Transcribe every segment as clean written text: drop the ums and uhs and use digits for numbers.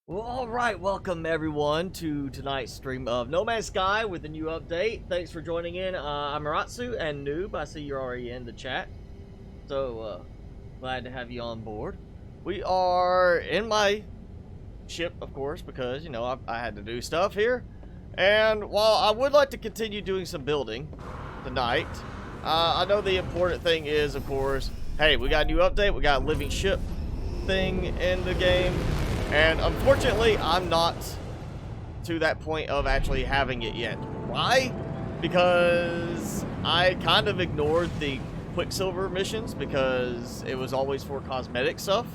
Well, alright, welcome everyone to tonight's stream of No Man's Sky with a new update. Thanks for joining in. I'm Maratsu and Noob. I see you're already in the chat. So, glad to have you on board. We are in my ship, of course, because, you know, I had to do stuff here. And while I would like to continue doing some building tonight, I know the important thing is, of course, hey, we got a new update. We got a living ship thing in the game. And unfortunately, I'm not to that point of actually having it yet. Why? Because I kind of ignored the Quicksilver missions because it was always for cosmetic stuff.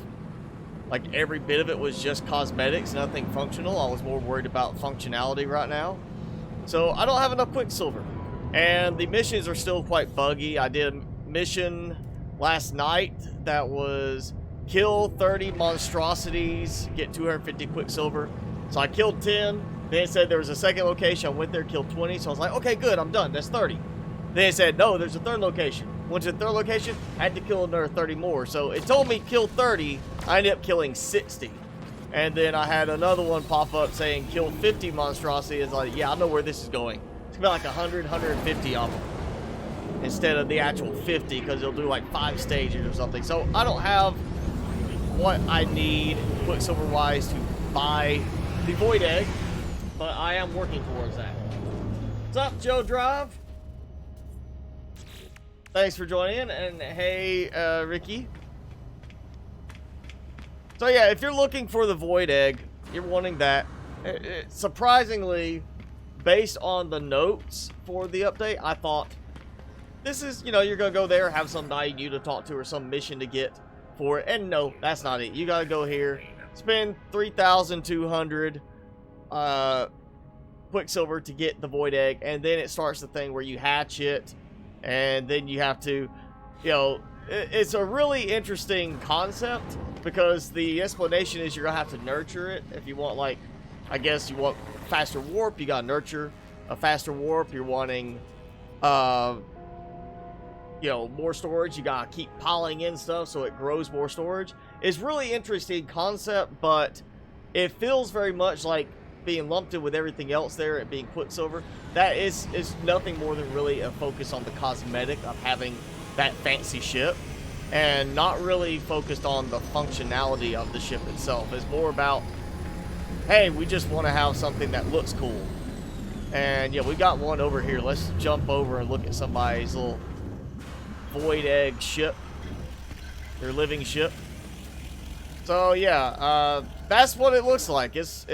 Like every bit of it was just cosmetics, nothing functional. I was more worried about functionality right now. So I don't have enough Quicksilver. And the missions are still quite buggy. I did a mission last night that was kill 30 monstrosities, get 250 Quicksilver. So I killed 10. Then it said there was a second location. I went there, killed 20. So I was like, okay, good, I'm done. That's 30. Then it said, no, there's a third location. Went to the third location, had to kill another 30 more. So it told me kill 30. I ended up killing 60. And then I had another one pop up saying kill 50 monstrosities. Like, yeah, I know where this is going. It's gonna be like 100, 150 of them instead of the actual 50 because it'll do like 5 stages or something. So I don't have what I need Quicksilver wise to buy the Void Egg, but I am working towards that. What's up, Joe Drive? Thanks for joining in, and hey, Ricky. So yeah, if you're looking for the Void Egg, you're wanting that. Surprisingly, based on the notes for the update, I thought this is, you know, you're gonna go there, have some guy you to talk to or some mission to get for it, and no, that's not it. You gotta go here, spend 3,200 Quicksilver to get the Void Egg, and then it starts the thing where you hatch it, and then you have to, you know, it's a really interesting concept because the explanation is you're gonna have to nurture it. If you want, like, I guess you want faster warp, you gotta nurture a faster warp. You're wanting you know, more storage, you gotta keep piling in stuff so it grows more storage. It's really interesting concept, but it feels very much like being lumped in with everything else there and being Quicksilver. That is nothing more than really a focus on the cosmetic of having that fancy ship and not really focused on the functionality of the ship itself. It's more about, hey, we just want to have something that looks cool. And yeah, we got one over here. Let's jump over and look at somebody's little Void Egg ship, their living ship. So yeah, that's what it looks like. It's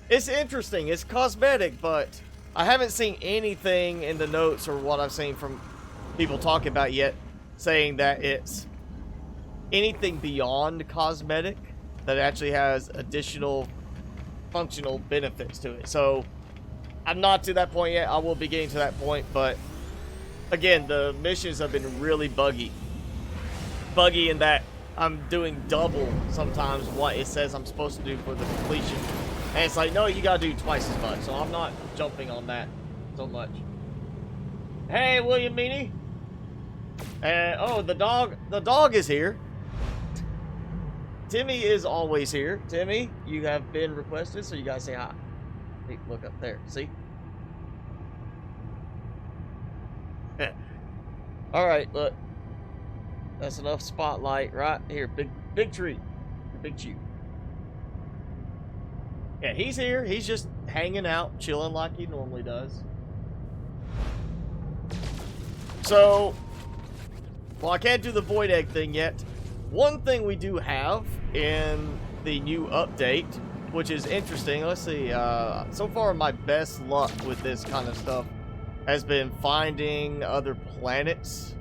interesting. It's cosmetic, but I haven't seen anything in the notes or what I've seen from people talking about yet saying that it's anything beyond cosmetic that actually has additional functional benefits to it. So I'm not to that point yet. I will be getting to that point, but again, the missions have been really buggy. Buggy in that I'm doing double sometimes what it says I'm supposed to do for the completion. And it's like, no, you gotta do twice as much. So I'm not jumping on that so much. Hey, William Meany. And oh, the dog is here. Timmy is always here. Timmy, you have been requested, so you guys say hi. Hey, look up there, see? All right, look, that's enough spotlight right here. Big tree, big chew. Yeah, he's here. He's just hanging out, chilling like he normally does. So, well, I can't do the Void Egg thing yet. One thing we do have in the new update, which is interesting. Let's see. So far, my best luck with this kind of stuff has been finding other planets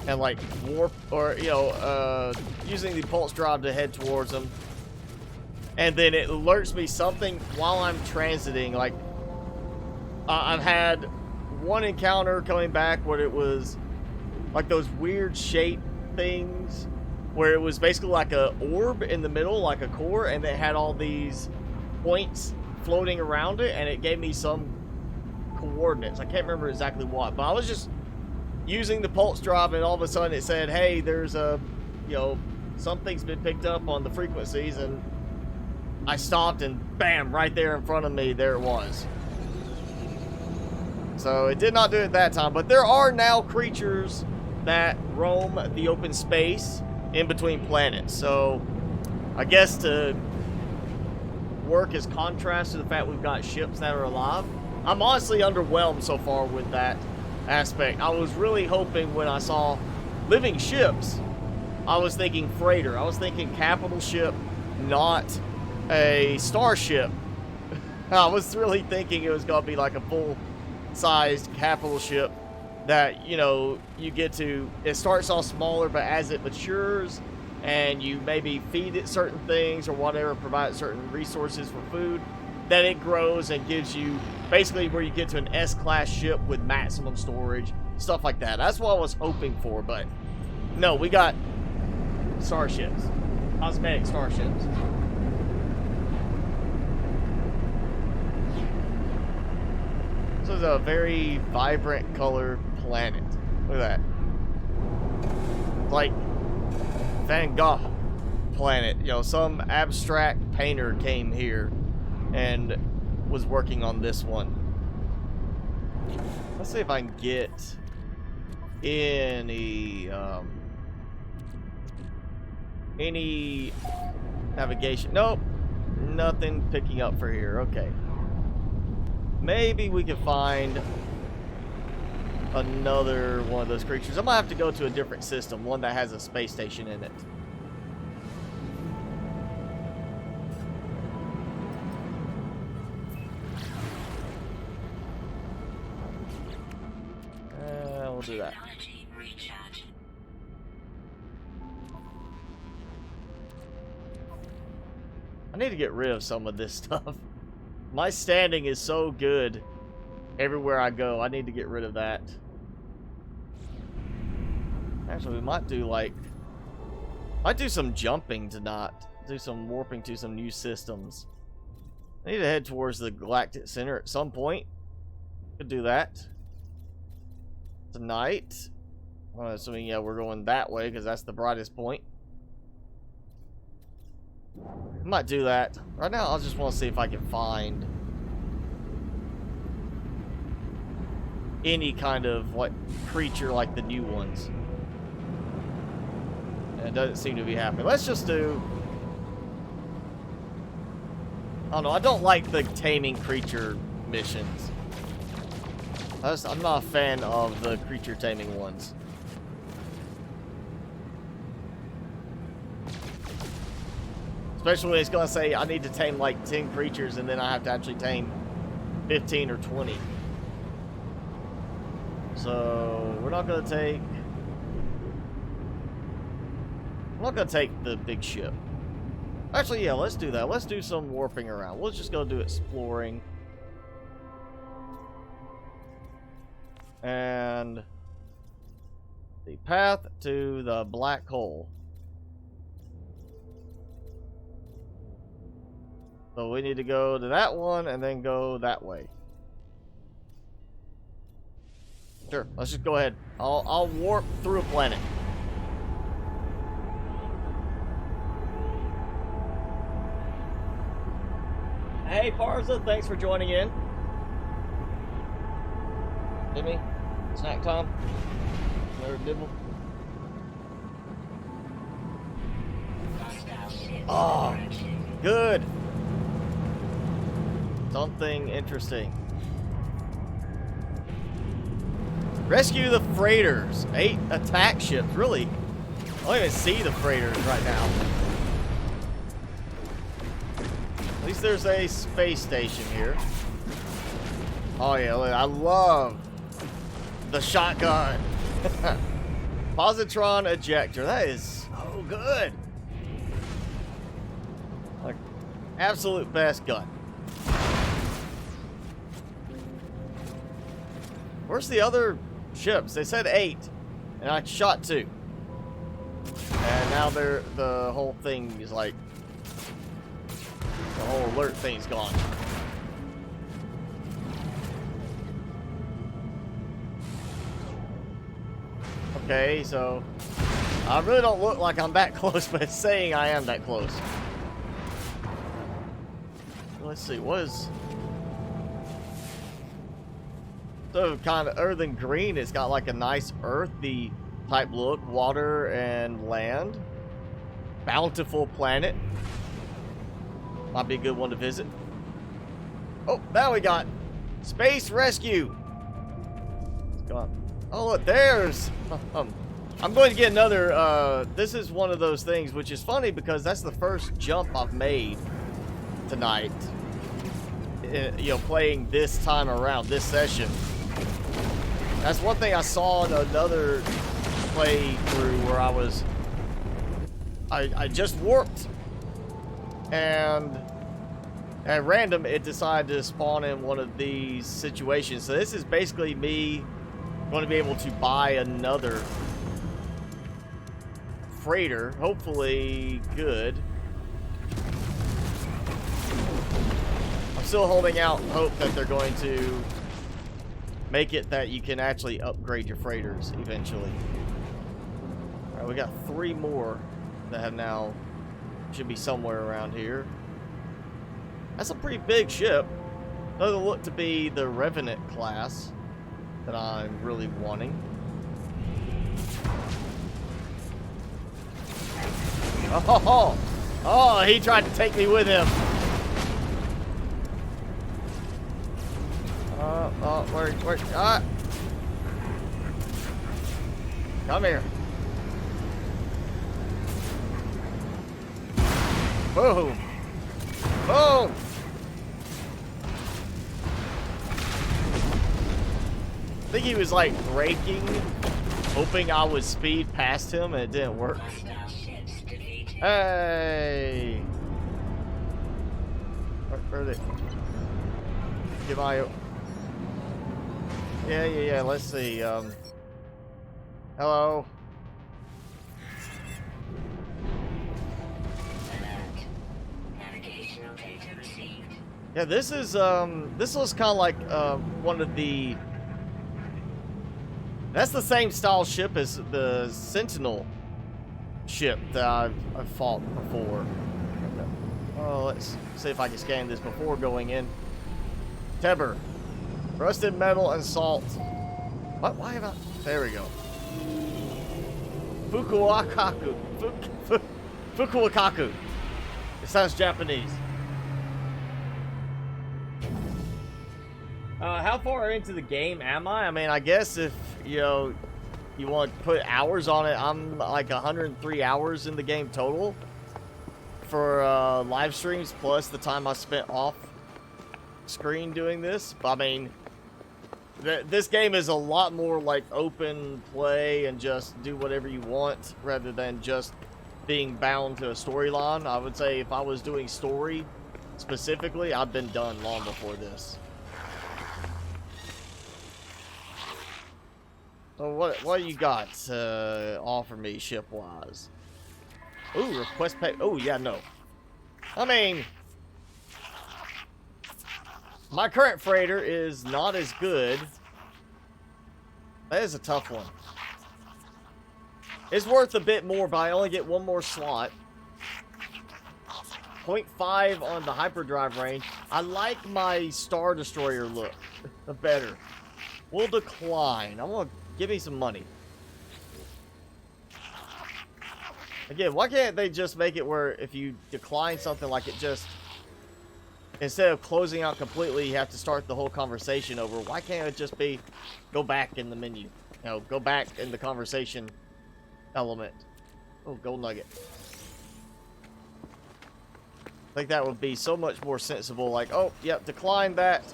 and like warp, or you know, using the pulse drive to head towards them, and then it alerts me something while I'm transiting. Like I've had one encounter coming back where it was like those weird shape things where it was basically like a orb in the middle, like a core, and it had all these points floating around it, and it gave me some coordinates. I can't remember exactly what, but I was just using the pulse drive, and all of a sudden it said, hey, there's a, you know, something's been picked up on the frequencies, and I stopped and bam, right there in front of me, there it was. So it did not do it that time, but there are now creatures that roam the open space in between planets. So I guess to work as contrast to the fact we've got ships that are alive, I'm honestly underwhelmed so far with that aspect. I was really hoping when I saw living ships, I was thinking freighter. I was thinking capital ship, not a starship. I was really thinking it was going to be like a full-sized capital ship that, you know, you get to, it starts off smaller, but as it matures and you maybe feed it certain things or whatever, provide certain resources for food, then it grows and gives you basically where you get to an S-class ship with maximum storage, stuff like that. That's what I was hoping for, but no, we got starships, cosmetic starships. This is a very vibrant color planet. Look at that. Like Van Gogh planet. You know, some abstract painter came here and was working on this one. Let's see if I can get any navigation. Nope, nothing picking up for here. Okay, maybe we can find another one of those creatures. I might have to go to a different system, one that has a space station in it. We'll do that. I need to get rid of some of this stuff. My standing is so good everywhere I go. I need to get rid of that. Actually, we might do like... might do some jumping tonight. Do some warping to some new systems. I need to head towards the Galactic Center at some point. Could do that tonight. Well, assuming, yeah, we're going that way because that's the brightest point. I might do that. Right now, I just want to see if I can find any kind of what creature like the new ones. And it doesn't seem to be happening. Let's just do... I don't know. I don't like the taming creature missions. I'm not a fan of the creature taming ones. Especially when it's going to say I need to tame like 10 creatures and then I have to actually tame 15 or 20. So we're not going to take... I'm not going to take the big ship. Actually, yeah, let's do that. Let's do some warping around. Let's just go do exploring. And the path to the black hole. So we need to go to that one and then go that way. Sure, let's just go ahead. I'll warp through a planet. Hey Parza, thanks for joining in. Jimmy, snack time. Another dibble. Oh, good. Something interesting. Rescue the freighters. 8 attack ships. Really? I don't even see the freighters right now. At least there's a space station here. Oh yeah, look, I love the shotgun. Positron ejector. That is so good. Like, absolute best gun. Where's the other ships? They said 8, and I shot 2. And now the whole thing is like, the whole alert thing's gone. Okay, so I really don't look like I'm that close, but it's saying I am that close. let's see, what is... So kind of, other than green, it's got like a nice earthy type look, water and land. Bountiful planet. Might be a good one to visit. Oh, now we got space rescue. Oh, look, there's... I'm going to get another... this is one of those things, which is funny because that's the first jump I've made tonight. You know, playing this time around, this session. That's one thing I saw in another playthrough where I was... I just warped. And at random, it decided to spawn in one of these situations. So this is basically me going to be able to buy another freighter. Hopefully good. I'm still holding out hope that they're going to make it that you can actually upgrade your freighters eventually. Alright, we got 3 more that have now... should be somewhere around here. That's a pretty big ship. Doesn't look to be the Revenant class that I'm really wanting. Oh, he tried to take me with him. Where, come here. Boom. Boom. I think he was like braking, hoping I would speed past him, and it didn't work. Hey. Where are they? Get my... Yeah. Let's see. Hello. Yeah, this is this looks kind of like one of the... That's the same style ship as the Sentinel ship that I've fought before. Oh, let's see if I can scan this before going in. Tebber. Rusted metal and salt. What? Why have I... There we go. Fukuokaku. Fukuokaku. It sounds Japanese. How far into the game am I? I mean, I guess if, you know, you want to put hours on it, I'm like 103 hours in the game total for live streams, plus the time I spent off screen doing this. I mean, this game is a lot more like open play and just do whatever you want rather than just being bound to a storyline. I would say if I was doing story specifically, I've been done long before this. So what you got to offer me ship-wise? Ooh, request pay. Oh, yeah, no. I mean, my current freighter is not as good. That is a tough one. It's worth a bit more, but I only get 1 more slot. 0.5 on the hyperdrive range. I like my Star Destroyer look better. We'll decline. I'm gonna... Give me some money. Again, why can't they just make it where if you decline something, like it just... Instead of closing out completely, you have to start the whole conversation over. Why can't it just be... Go back in the menu. You know, go back in the conversation element. Oh, gold nugget. I think that would be so much more sensible. Like, oh, yep, decline that.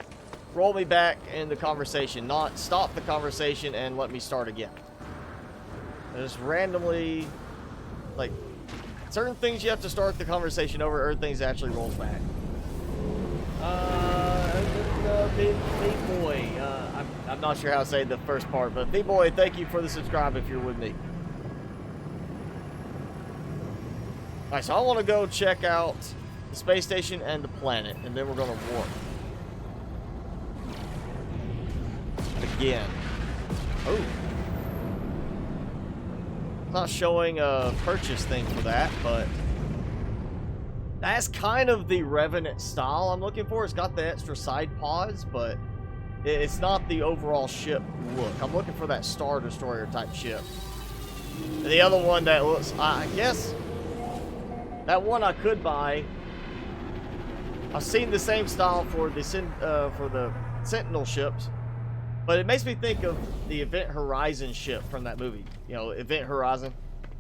Roll me back in the conversation, not stop the conversation and let me start again. Just randomly, like, certain things you have to start the conversation over, other things actually rolls back. Big boy, I'm not sure how to say the first part, but big boy, thank you for the subscribe if you're with me. Alright, so I want to go check out the space station and the planet, and then we're going to warp. Again. Oh. It's not showing a purchase thing for that, but That's kind of the Revenant style I'm looking for. It's got the extra side pods, but it's not the overall ship look. I'm looking for that Star Destroyer type ship. The other one that looks, I guess, that one I could buy. I've seen the same style for the Sentinel ships, but it makes me think of the Event Horizon ship from that movie. You know, Event Horizon.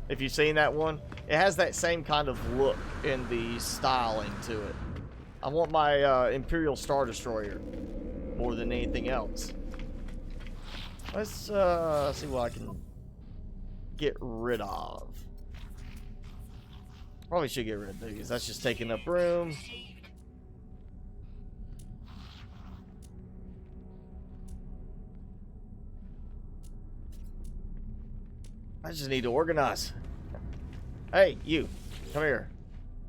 If you've seen that one, it has that same kind of look in the styling to it. I want my Imperial Star Destroyer more than anything else. Let's see what I can get rid of. Probably should get rid of these. That's just taking up room. I just need to organize. Hey, you. Come here.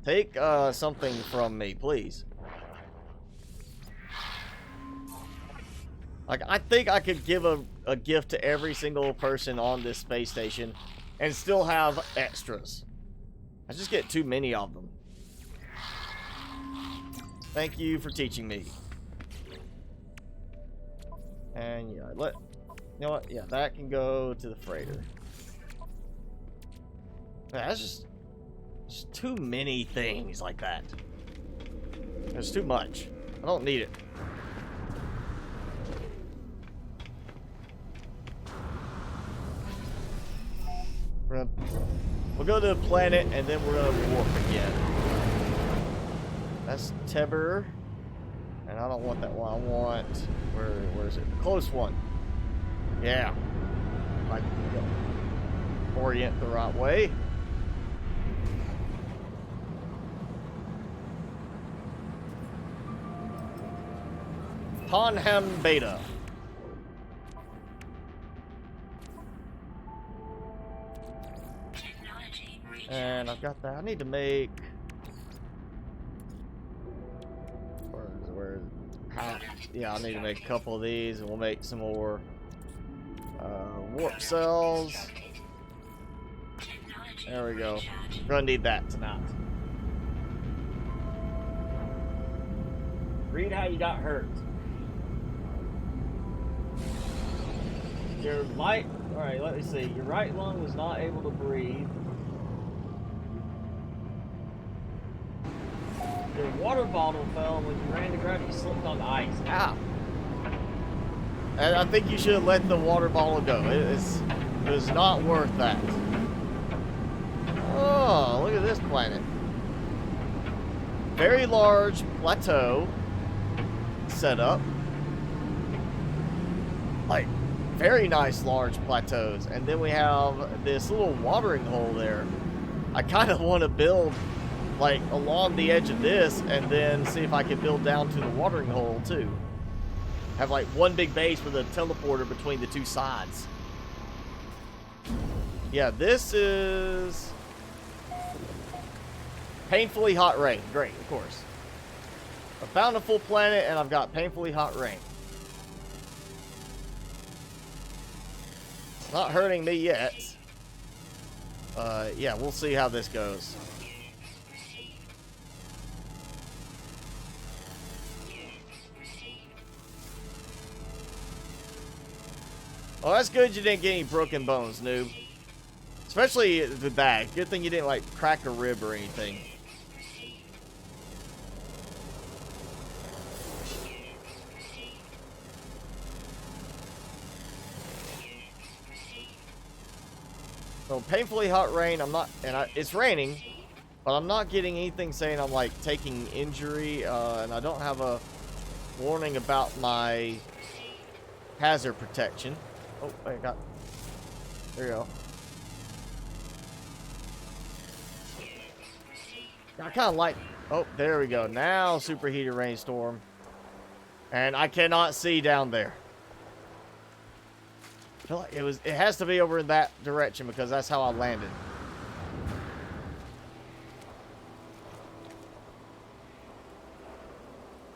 Take something from me, please. Like, I think I could give a gift to every single person on this space station and still have extras. I just get too many of them. Thank you for teaching me. And yeah, you know what? Yeah, that can go to the freighter. That's just too many things like that. There's too much. I don't need it. We'll go to the planet and then we're gonna warp again. That's Teber, and I don't want that one. I want where is it? The close one. Yeah. Like, orient the right way. Tonham Beta. And I've got that. I need to make. Yeah, I need to make a couple of these, and we'll make some more warp cells. There we go. We're gonna need that tonight. Read how you got hurt. Your right. All right. Let me see. Your right lung was not able to breathe. Your water bottle fell when you ran to grab it. You slipped on the ice. Ow. And I think you should let the water bottle go. It is not worth that. Oh, look at this planet. Very large plateau setup. Like, very nice large plateaus. And then we have this little watering hole there. I kind of want to build like along the edge of this and then see if I can build down to the watering hole too. Have like one big base with a teleporter between the two sides. Yeah, this is painfully hot rain. Great, of course. A bountiful planet and I've got painfully hot rain. Not hurting me yet. Yeah, we'll see how this goes. Well, that's good you didn't get any broken bones, noob. Especially the bag. Good thing you didn't, like, crack a rib or anything. So, painfully hot rain, I'm not, it's raining, but I'm not getting anything saying I'm, like, taking injury, and I don't have a warning about my hazard protection. Oh, I got, there you go. I kind of like, oh, there we go. Now, superheated rainstorm. And I cannot see down there. I feel like it has to be over in that direction because that's how I landed.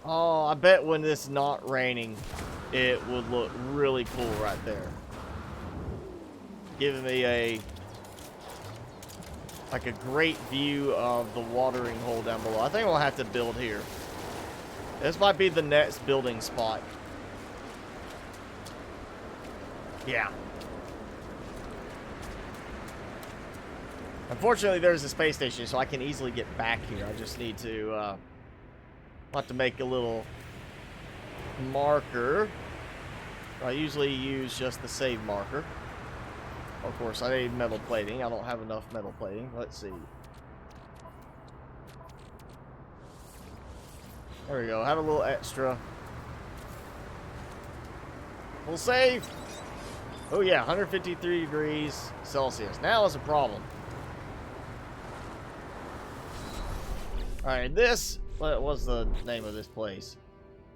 Oh, I bet when it's not raining, it would look really cool right there. Giving me a like a great view of the watering hole down below. I think we'll have to build here. This might be the next building spot. Yeah. Unfortunately, there's a space station, so I can easily get back here. I just need to, I'll have to make a little marker. I usually use just the save marker. Of course, I need metal plating. I don't have enough metal plating. Let's see. There we go. Had a little extra. We'll save. Oh yeah, 153 degrees Celsius. Now is a problem. Alright, this, what was the name of this place?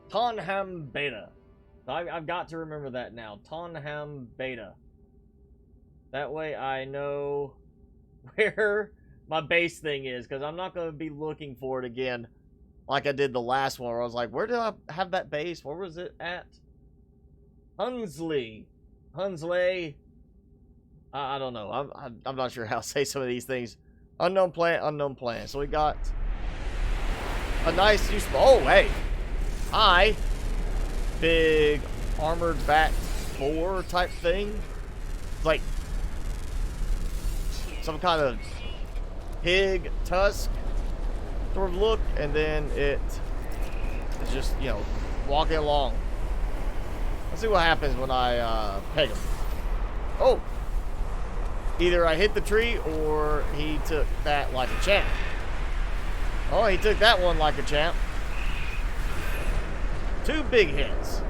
Tonham Beta. I've got to remember that now. Tonham Beta. That way I know where my base thing is, because I'm not going to be looking for it again like I did the last one, where I was like, where did I have that base? Where was it at? Hunsley. I don't know. I'm not sure how to say some of these things. Unknown plant, unknown plant. So we got a nice use. Oh, hey. Hi. Big armored back boar type thing. It's like some kind of pig tusk sort of look, and then it is just, you know, walking along. Let's see what happens when I peg him. Oh! Either I hit the tree or he took that like a champ. Oh, he took that one like a champ. 2 big hits.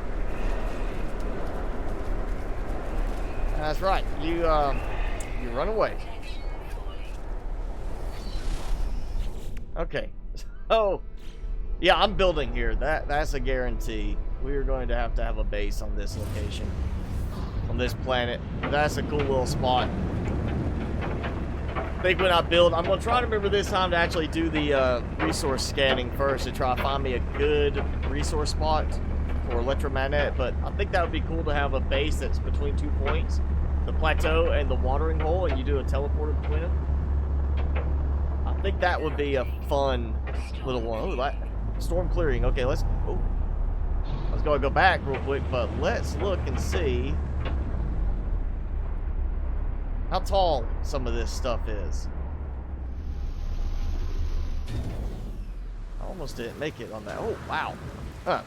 That's right. You run away. Okay. So, yeah, I'm building here. That's a guarantee. We are going to have a base on this location, on this planet. That's a cool little spot. I think when I build, I'm going to try to remember this time to actually do the resource scanning first to try to find me a good resource spot for electromagnet. But I think that would be cool to have a base that's between 2 points, the plateau and the watering hole, and you do a teleporter between them. I think that would be a fun little one. Oh, that storm clearing. Okay, let's go back real quick, but let's look and see how tall some of this stuff is. I almost didn't make it on that. Oh, wow. Huh.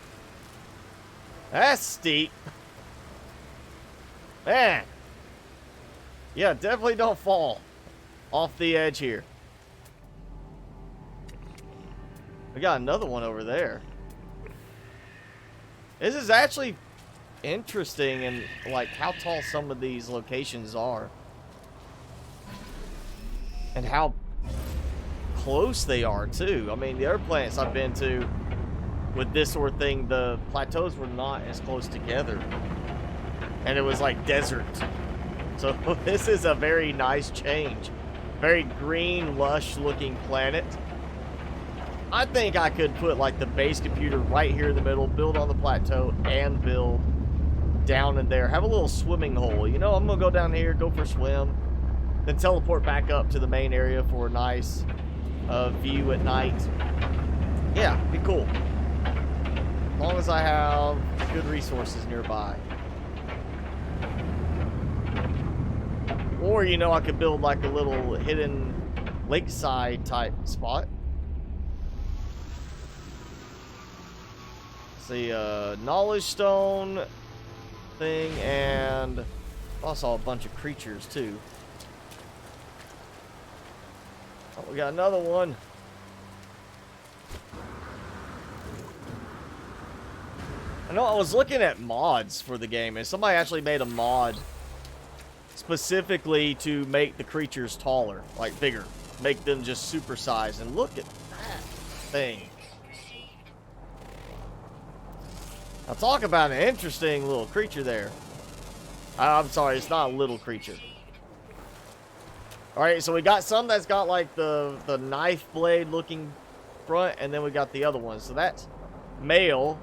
That's steep. Man. Yeah, definitely don't fall off the edge here. We got another one over there. This is actually interesting, and like how tall some of these locations are. And how close they are too. I mean, the other planets I've been to with this sort of thing, the plateaus were not as close together. And it was like desert. So this is a very nice change. Very green, lush looking planet. I think I could put like the base computer right here in the middle, build on the plateau, and build down in there. Have a little swimming hole. You know, I'm gonna go down here, go for a swim, then teleport back up to the main area for a nice view at night. Yeah, be cool. As long as I have good resources nearby. Or, you know, I could build like a little hidden lakeside type spot. The knowledge stone thing, and also a bunch of creatures too. Oh, we got another one. I know I was looking at mods for the game, and somebody actually made a mod specifically to make the creatures taller, like bigger, make them just supersized. And look at that thing. Now talk about an interesting little creature there. I'm sorry, it's not a little creature. Alright, so we got some that's got like the knife blade looking front, and then we got the other one. So that's male.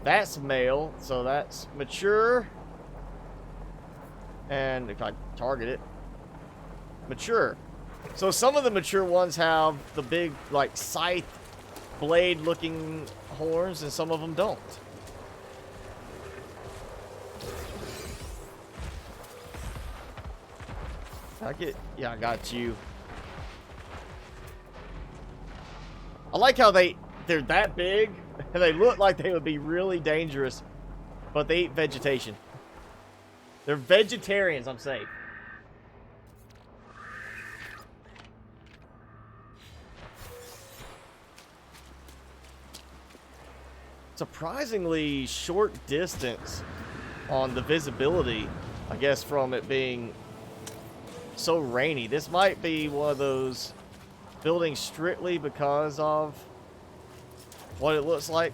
That's male, so that's mature. And if I target it, mature. So some of the mature ones have the big, like, scythe blade looking horns, and some of them don't. Yeah, I got you. I like how they're that big, and they look like they would be really dangerous, but they eat vegetation. They're vegetarians, I'm safe. Surprisingly short distance on the visibility, I guess, from it being so rainy. This might be one of those buildings strictly because of what it looks like.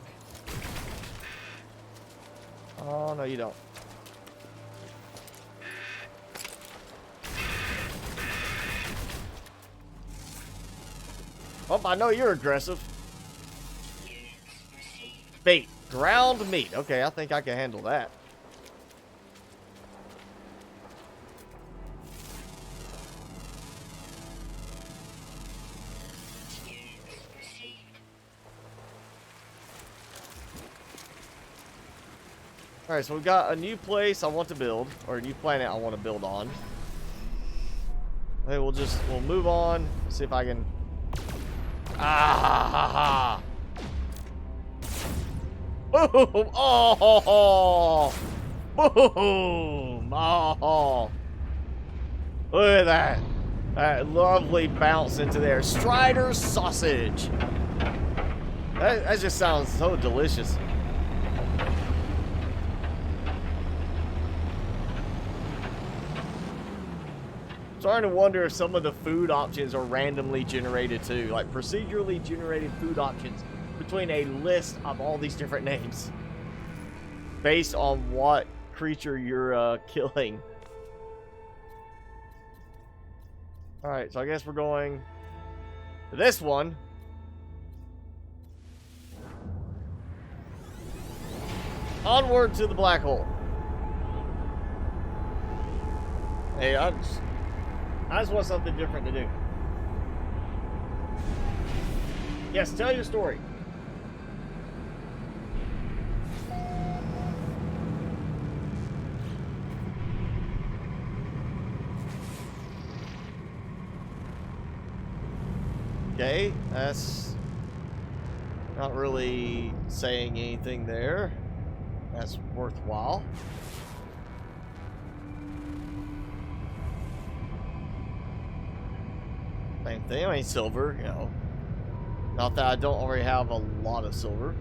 Oh, no, you don't. Oh, I know you're aggressive. Bait. Ground meat. Okay, I think I can handle that. Alright, so we've got a new place I want to build, or a new planet I want to build on. Okay, we'll move on, see if I can... Ah! Boom! Oh! Boom! Oh! Look at that! That lovely bounce into there. Strider sausage! That just sounds so delicious. Starting to wonder if some of the food options are randomly generated too, like procedurally generated food options between a list of all these different names based on what creature you're killing. Alright, so I guess we're going to this one. Onward to the black hole. Hey, I just want something different to do. Yes, tell your story. Okay, that's not really saying anything there. That's worthwhile. Same thing, I mean silver, you know. Not that I don't already have a lot of silver.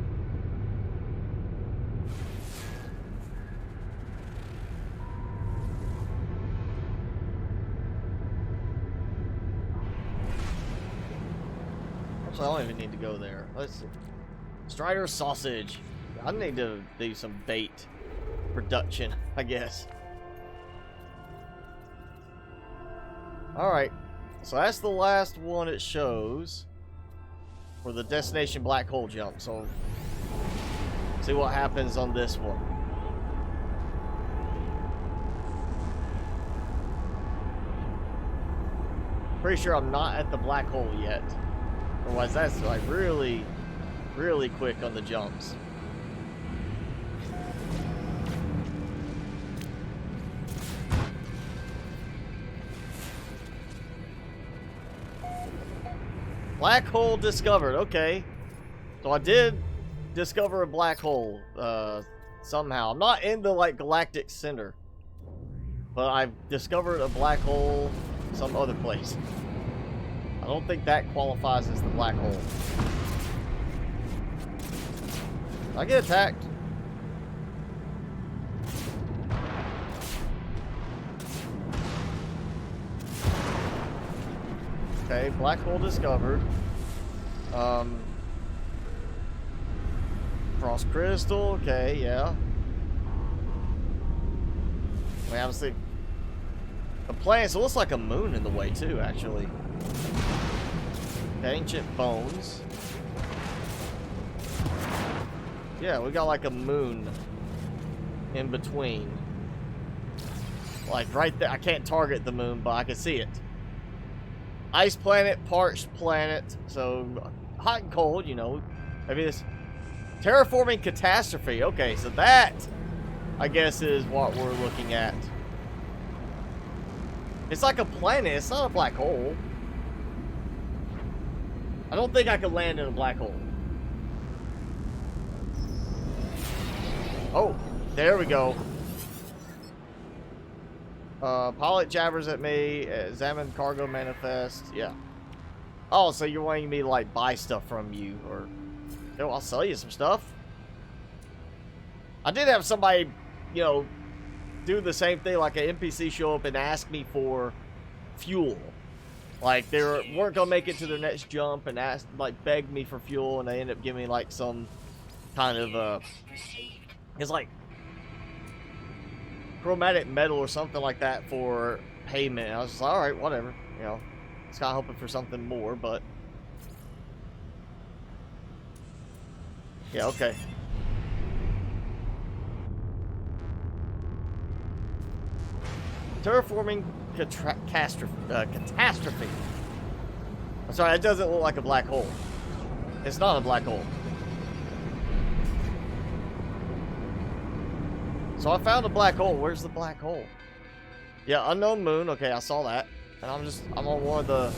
Actually, I don't even need to go there. Let's see. Strider sausage. I need to do some bait production, I guess. Alright. So that's the last one it shows for the destination black hole jump. So see what happens on this one. Pretty sure I'm not at the black hole yet. Otherwise that's like really, really quick on the jumps. Black hole discovered. Okay. So I did discover a black hole somehow. I'm not in the like galactic center, but I've discovered a black hole some other place. I don't think that qualifies as the black hole. Did I get attacked? Okay, black hole discovered. Frost crystal, okay, yeah. We obviously the planet, so it looks like a moon in the way too, actually. Okay, ancient bones. Yeah, we got like a moon in between. Like right there. I can't target the moon, but I can see it. Ice planet, parched planet. So, hot and cold, you know. Maybe this terraforming catastrophe. Okay, so that, I guess, is what we're looking at. It's like a planet. It's not a black hole. I don't think I could land in a black hole. Oh, there we go. Pilot jabbers at me. Examine cargo manifest. Yeah. Oh, so you're wanting me to, like, buy stuff from you, or... Oh, I'll sell you some stuff. I did have somebody, you know, do the same thing, like an NPC show up and ask me for fuel. Like, they weren't gonna make it to their next jump and asked, like, begged me for fuel, and they ended up giving me, like, some kind of, it's like chromatic metal or something like that for payment. And I was just like, alright, whatever. You know, it's kind of hoping for something more, but... Yeah, okay. Terraforming catastrophe. I'm sorry, it doesn't look like a black hole. It's not a black hole. So I found a black hole. Where's the black hole? Yeah, unknown moon. Okay, I saw that. And I'm on one of the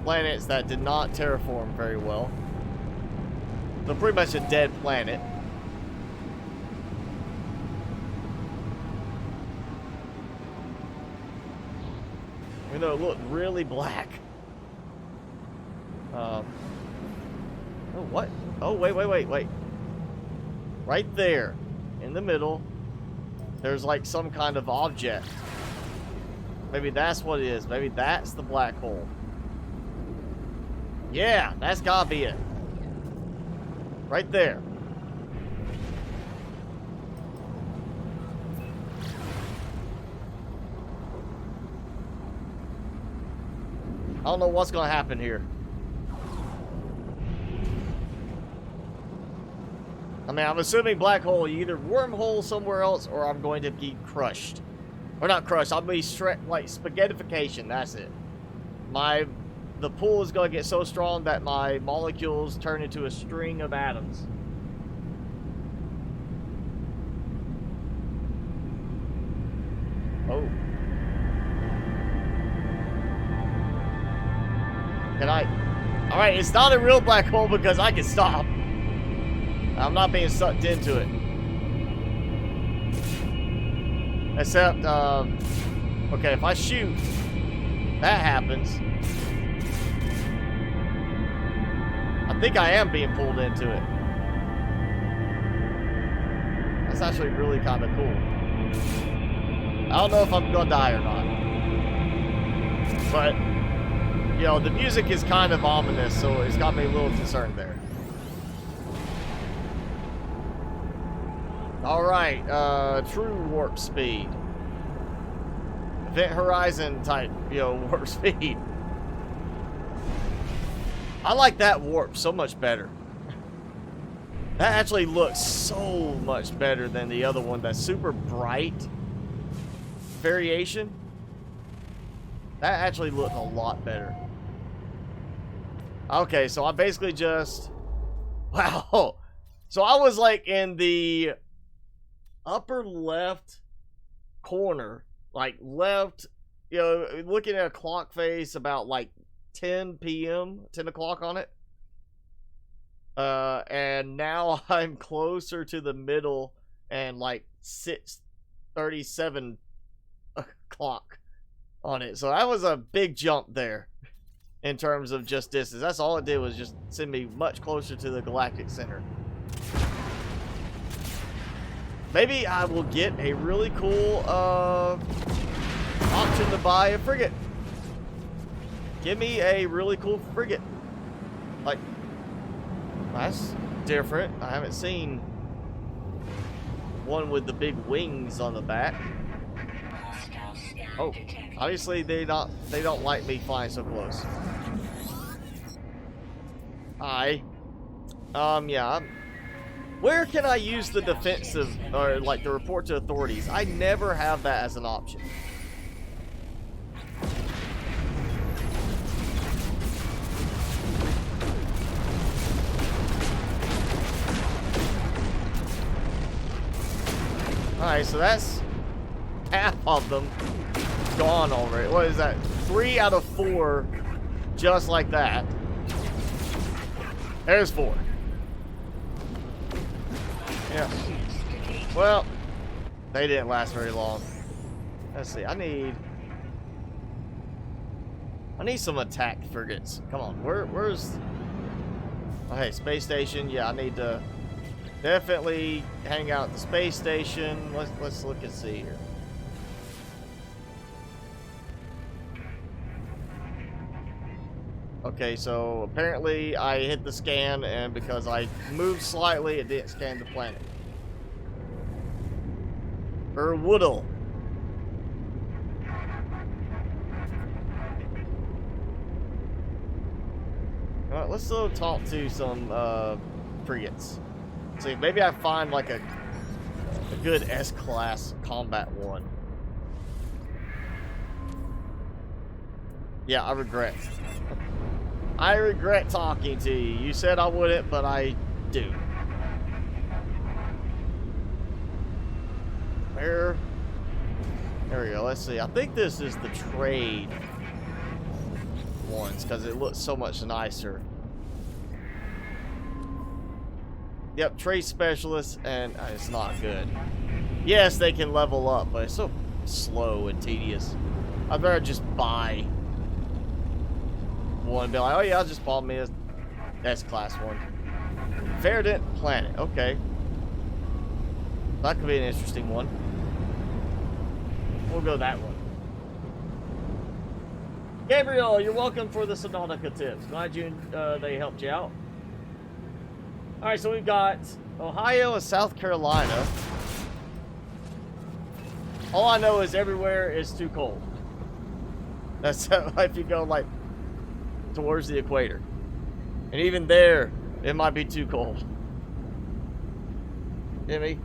planets that did not terraform very well. So pretty much a dead planet. Even though it looked really black. Oh, what? Oh, wait. Right there, in the middle, there's like some kind of object. Maybe that's what it is. Maybe that's the black hole. Yeah, that's gotta be it. Right there. I don't know what's gonna happen here. I mean, I'm assuming black hole, you either wormhole somewhere else or I'm going to be crushed. Or not crushed, I'll be like spaghettification, that's it. The pull is going to get so strong that my molecules turn into a string of atoms. Oh. Can I? Alright, it's not a real black hole because I can stop. I'm not being sucked into it. Except, okay, if I shoot, that happens. I think I am being pulled into it. That's actually really kind of cool. I don't know if I'm gonna die or not. But, you know, the music is kind of ominous, so it's got me a little concerned there. Alright, true warp speed. Event horizon type, you know, warp speed. I like that warp so much better. That actually looks so much better than the other one, that super bright variation. That actually looked a lot better. Okay, so I basically just... Wow. So I was like in the upper left corner, like left, you know, looking at a clock face about like 10 p.m., 10 o'clock on it. And now I'm closer to the middle and like 6:37 o'clock on it. So that was a big jump there in terms of just distance. That's all it did, was just send me much closer to the galactic center. Maybe I will get a really cool option to buy a frigate. Give me a really cool frigate. Like, that's different. I haven't seen one with the big wings on the back. Oh, obviously they don't like me flying so close. Hi. Yeah. Where can I use the defensive, or like the report to authorities? I never have that as an option. Alright, so that's half of them gone already. What is that? 3 out of 4 just like that. There's 4. Yeah. Well, they didn't last very long. Let's see. I need some attack frigates. Come on. Where's... Oh, hey, space station. Yeah, I need to definitely hang out at the space station. Let's look and see here. Okay, so apparently I hit the scan, and because I moved slightly, it didn't scan the planet. Woodle. Alright, let's go talk to some frigates. See, maybe I find like a good S-class combat one. Yeah, I regret. I regret talking to you. You said I wouldn't, but I do. Where? There we go. Let's see. I think this is the trade ones because it looks so much nicer. Yep, trade specialist, and it's not good. Yes, they can level up, but it's so slow and tedious. I'd rather just buy one and be like, oh yeah, I'll just bought me a S-class one. Verdant planet, okay. That could be an interesting one. We'll go that one. Gabriel, you're welcome for the Subnautica tips. Glad they helped you out. Alright, so we've got Ohio and South Carolina. All I know is everywhere is too cold. That's if you go like towards the equator. And even there, it might be too cold. Get me?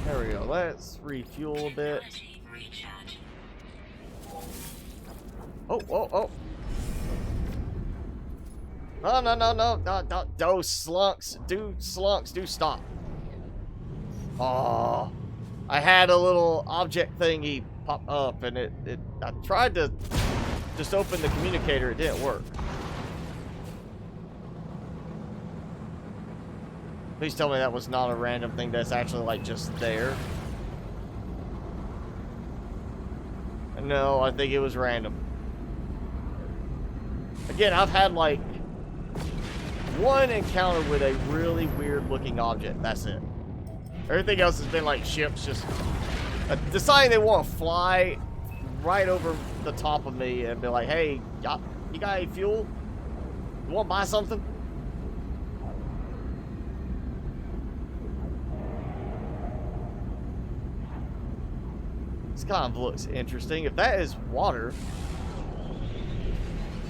There we go. Let's refuel a bit. Oh, oh, oh. No, those slunks do stop. Oh, I had a little object thingy pop up, and I tried to just open the communicator. It didn't work. Please tell me that was not a random thing that's actually like just there. No, I think it was random. Again, I've had like one encounter with a really weird looking object. That's it. Everything else has been like ships just deciding they want to fly right over the top of me and be like, hey, you got any fuel? You want to buy something? This kind of looks interesting. If that is water,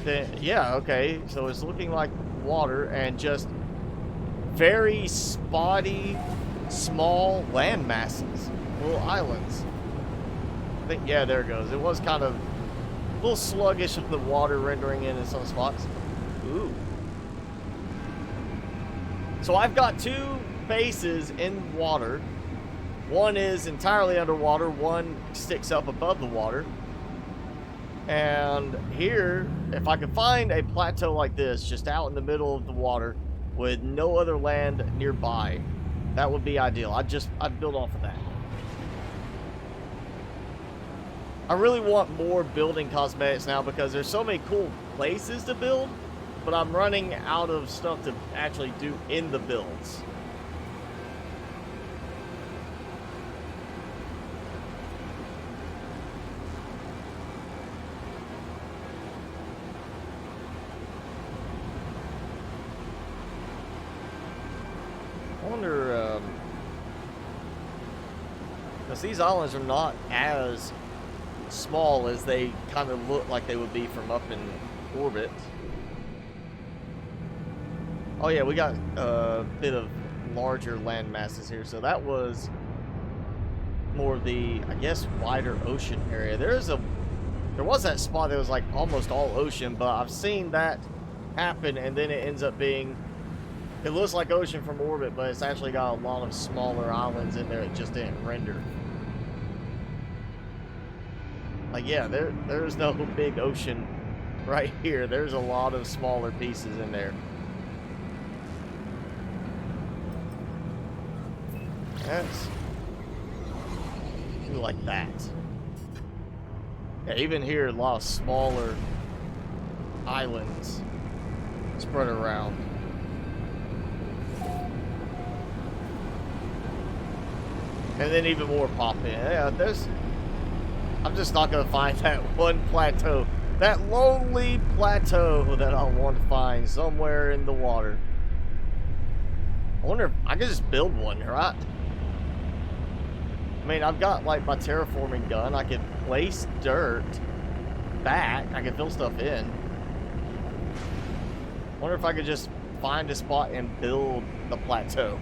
then yeah, okay. So it's looking like water and just very spotty, small land masses, little islands. I think, yeah, there it goes. It was kind of a little sluggish with the water rendering in some spots. Ooh. So I've got 2 bases in water. One is entirely underwater, one sticks up above the water. And here, if I could find a plateau like this, just out in the middle of the water, with no other land nearby, that would be ideal. I'd build off of that. I really want more building cosmetics now because there's so many cool places to build, but I'm running out of stuff to actually do in the builds. I wonder, because these islands are not as small as they kind of look like they would be from up in orbit. Oh yeah, we got a bit of larger land masses here, so that was more of the, I guess, wider ocean area. There's a There was that spot that was like almost all ocean, but I've seen that happen, and then it ends up being, it looks like ocean from orbit, but it's actually got a lot of smaller islands in there. It just didn't render. Like, yeah, there's no big ocean right here. There's a lot of smaller pieces in there. That's like that. Yeah, even here, a lot of smaller islands spread around. And then even more pop in. Yeah, I'm just not gonna find that one plateau. That lonely plateau that I want to find somewhere in the water. I wonder if I could just build one, right? I mean, I've got like my terraforming gun. I could place dirt back. I could fill stuff in. I wonder if I could just find a spot and build the plateau.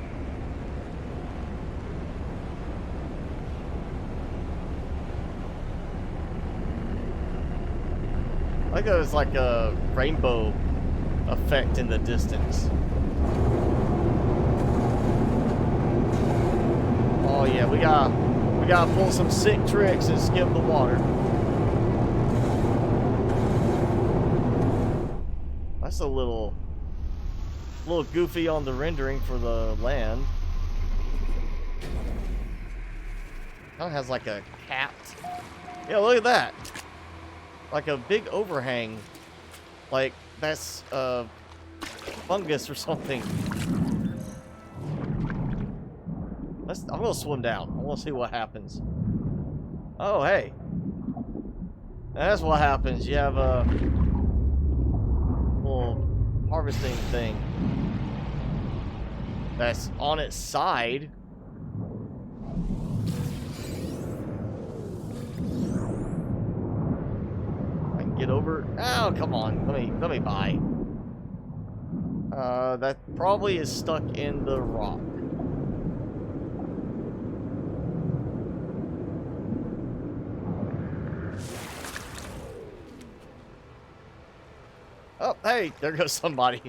I think there's like a rainbow effect in the distance. Oh yeah, we gotta pull some sick tricks and skim the water. That's a little goofy on the rendering for the land. Kind of has like a capped. Yeah, look at that. Like a big overhang. Like that's fungus or something. I'm gonna swim down. I want to see what happens. Oh, hey. That's what happens. You have a little harvesting thing that's on its side. I can get over. Oh, come on. Let me buy. That probably is stuck in the rock. Oh, hey, there goes somebody.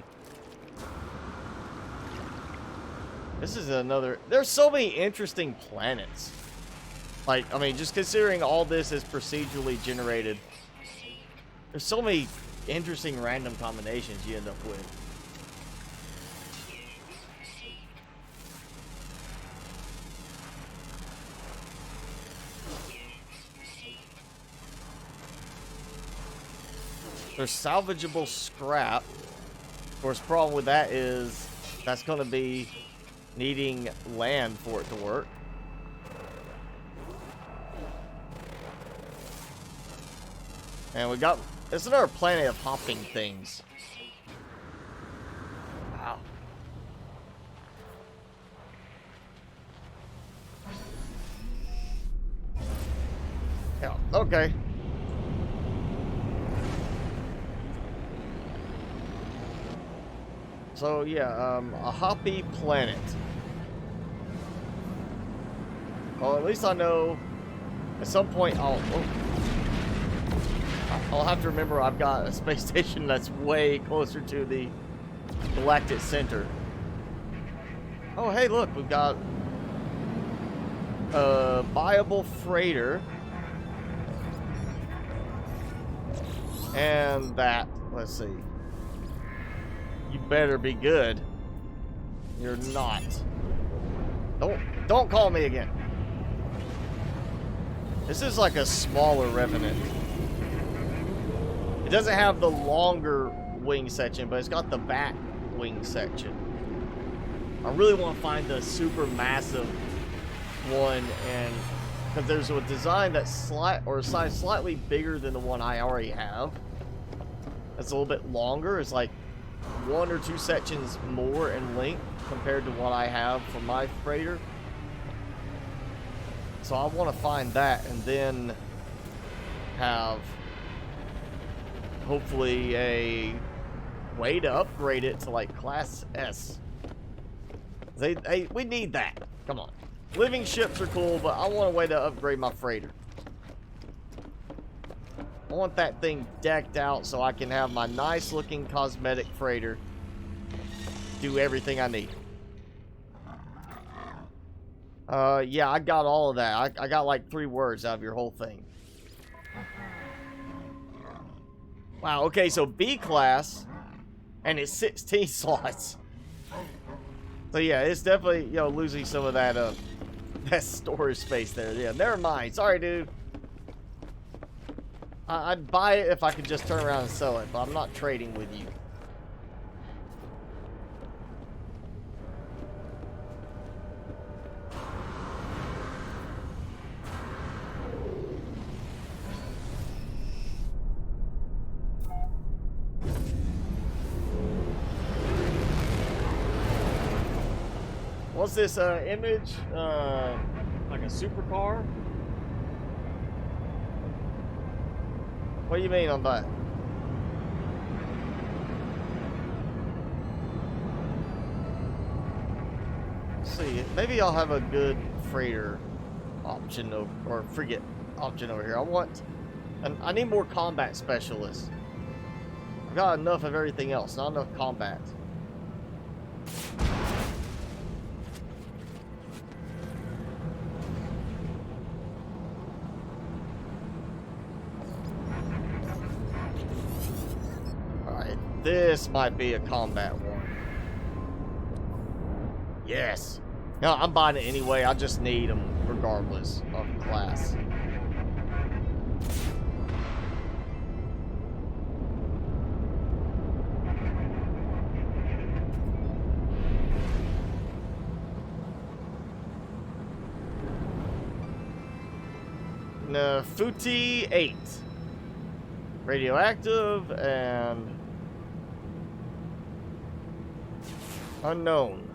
This is another... There's so many interesting planets. Like, I mean, just considering all this is procedurally generated, there's so many interesting random combinations you end up with. There's salvageable scrap. Of course, the problem with that is that's going to be needing land for it to work. And we got... It's another planet of hopping things. Wow. Yeah, okay. So yeah, a hoppy planet. Well, at least I know at some point I'll have to remember I've got a space station that's way closer to the galactic center. Oh, hey, look, we've got a viable freighter. And that, let's see. You better be good. You're not. Don't call me again. This is like a smaller Revenant. It doesn't have the longer wing section, but it's got the back wing section. I really want to find the super massive one, and because there's a design that's size slightly bigger than the one I already have. It's a little bit longer. It's like 1 or 2 sections more in length compared to what I have for my freighter. So I want to find that and then have hopefully a way to upgrade it to like Class S. We need that. Come on. Living ships are cool, but I want a way to upgrade my freighter. I want that thing decked out so I can have my nice looking cosmetic freighter do everything I need. Yeah, I got all of that. I got like 3 words out of your whole thing. Wow, okay, so B class, and it's 16 slots. So yeah, it's definitely, you know, losing some of that, that storage space there. Yeah, never mind. Sorry, dude. I'd buy it if I could just turn around and sell it, but I'm not trading with you. What's this image? Like a supercar? What do you mean on that? Let's see, maybe I'll have a good freighter option or frigate option over here. I need more combat specialists. I've got enough of everything else, not enough combat. This might be a combat one. Yes. No, I'm buying it anyway. I just need them regardless of class. Futi 8. Radioactive and unknown.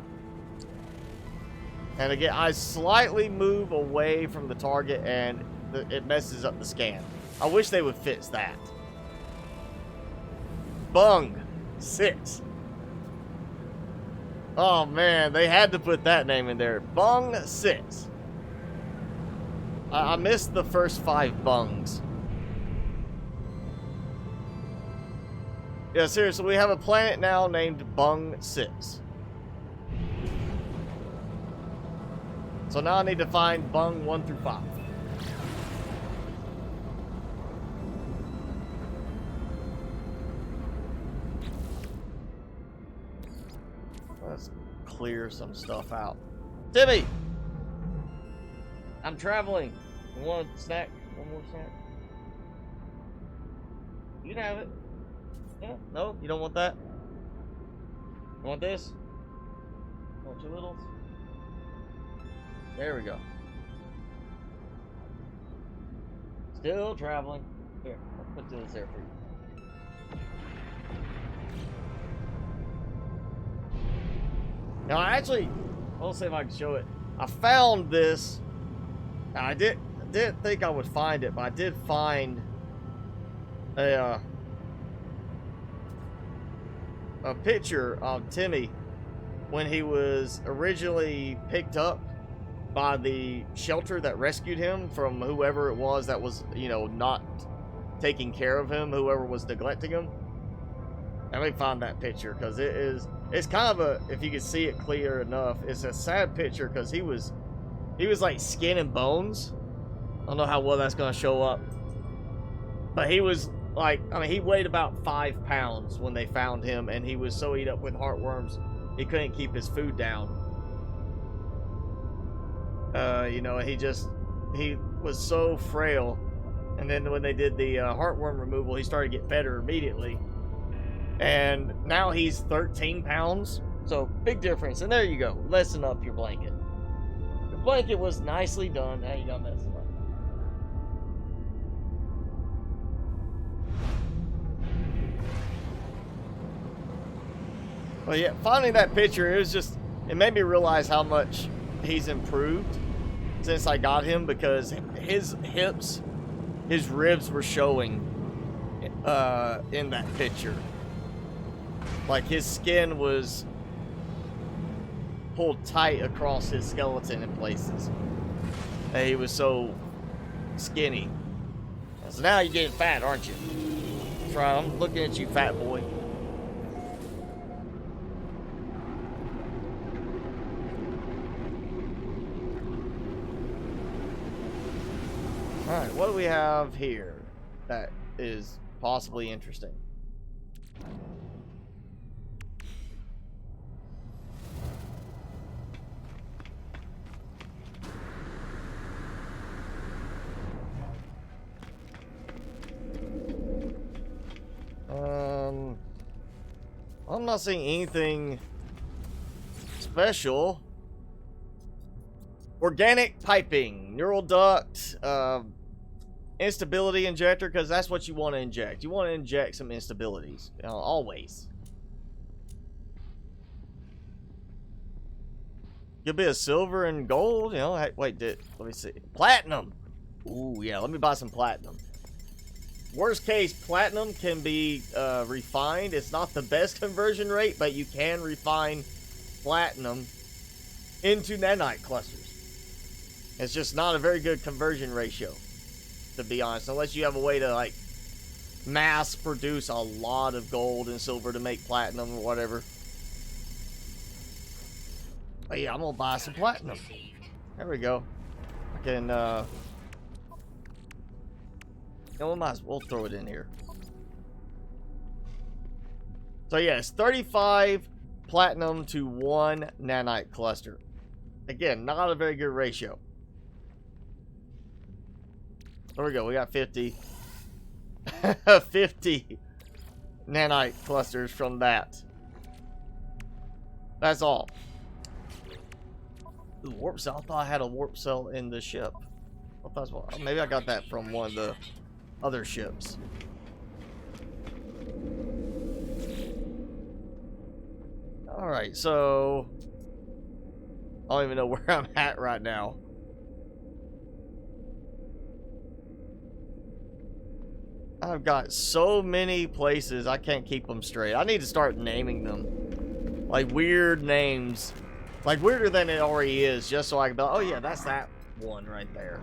And again, I slightly move away from the target and it messes up the scan. I wish they would fix that. Bung 6. Oh man, they had to put that name in there. Bung 6. I missed the first 5 bungs. Yeah, seriously, we have a planet now named Bung 6. So now I need to find Bung 1 through 5. Let's clear some stuff out. Timmy! I'm traveling. You want a snack? One more snack? You can have it. Yeah? No? You don't want that? You want this? You want 2 littles? There we go. Still traveling. Here, I'll put this there for you. Now, I'll see if I can show it. I found this. Now, I didn't think I would find it, but I did find a picture of Timmy when he was originally picked up by the shelter that rescued him from whoever it was that was, you know, not taking care of him, whoever was neglecting him. Let me find that picture, because it's kind of if you can see it clear enough, it's a sad picture, because he was like skin and bones. I don't know how well that's going to show up, but he was like, I mean, he weighed about 5 pounds when they found him, and he was so eat up with heartworms, he couldn't keep his food down. You know, he was so frail, and then when they did the heartworm removal, he started to get better immediately, and now he's 13 pounds, so big difference. And there you go, lessen up your blanket. Your blanket was nicely done, now you gotta mess it up. Well, yeah, finding that picture, it made me realize how much he's improved since I got him, because his hips, his ribs were showing in that picture. Like, his skin was pulled tight across his skeleton in places. And he was so skinny. So now you're getting fat, aren't you? That's right, I'm looking at you, fat boy. Alright, what do we have here that is possibly interesting? I'm not seeing anything special. Organic piping, neural duct, instability injector, because that's what you want to inject. You want to inject some instabilities, you know, always. Good bit of silver and gold, you know. Hey, wait, let me see. Platinum. Ooh, yeah, let me buy some platinum. Worst case, platinum can be refined. It's not the best conversion rate, but you can refine platinum into nanite clusters. It's just not a very good conversion ratio, to be honest, unless you have a way to like mass produce a lot of gold and silver to make platinum or whatever. But yeah, I'm gonna buy some platinum. There we go. I can no, we'll throw it in here. So yes, 35 platinum to 1 nanite cluster. Again, not a very good ratio. There we go, we got 50. 50 nanite clusters from that. That's all. Ooh, warp cell. I thought I had a warp cell in the ship. I thought, well, maybe I got that from one of the other ships. Alright, so I don't even know where I'm at right now. I've got so many places, I can't keep them straight. I need to start naming them. Like weird names. Like weirder than it already is, just so I can be like, oh yeah, that's that one right there.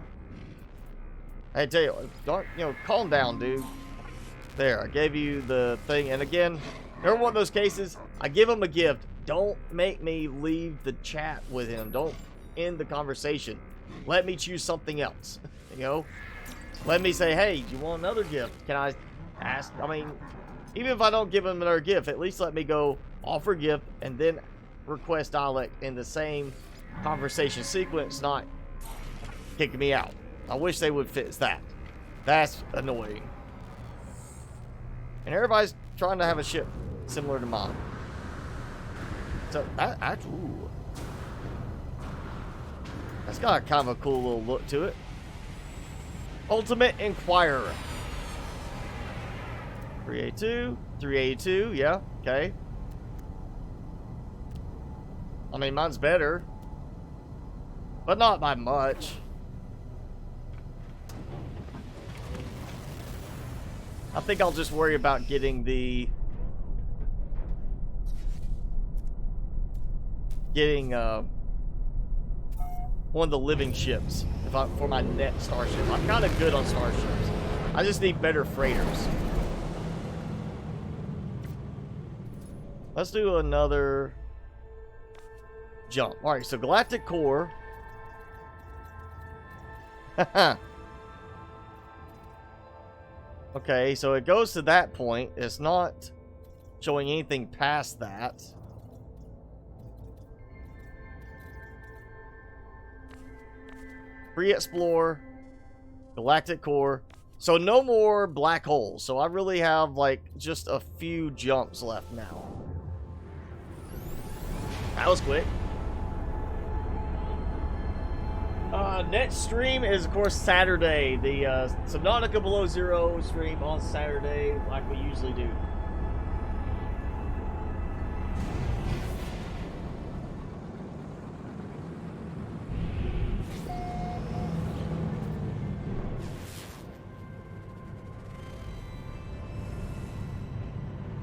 I tell you, don't, you know, calm down, dude. There, I gave you the thing. And again, remember one of those cases? I give him a gift. Don't make me leave the chat with him. Don't end the conversation. Let me choose something else. You know? Let me say, hey, do you want another gift? Can I ask? I mean, even if I don't give him another gift, at least let me go offer gift and then request dialect in the same conversation sequence, not kicking me out. I wish they would fix that. That's annoying. And everybody's trying to have a ship similar to mine. So ooh. That's got kind of a cool little look to it. Ultimate Inquirer. 382, 382, yeah, okay. I mean, mine's better, but not by much. I think I'll just worry about getting one of the living ships for my next starship. I'm kind of good on starships. I just need better freighters. Let's do another jump. All right, so galactic core. Okay, so it goes to that point. It's not showing anything past that. Pre-explore, galactic core. So no more black holes. So I really have like just a few jumps left now. That was quick. Next stream is, of course, Saturday. The Subnautica Below Zero stream on Saturday, like we usually do.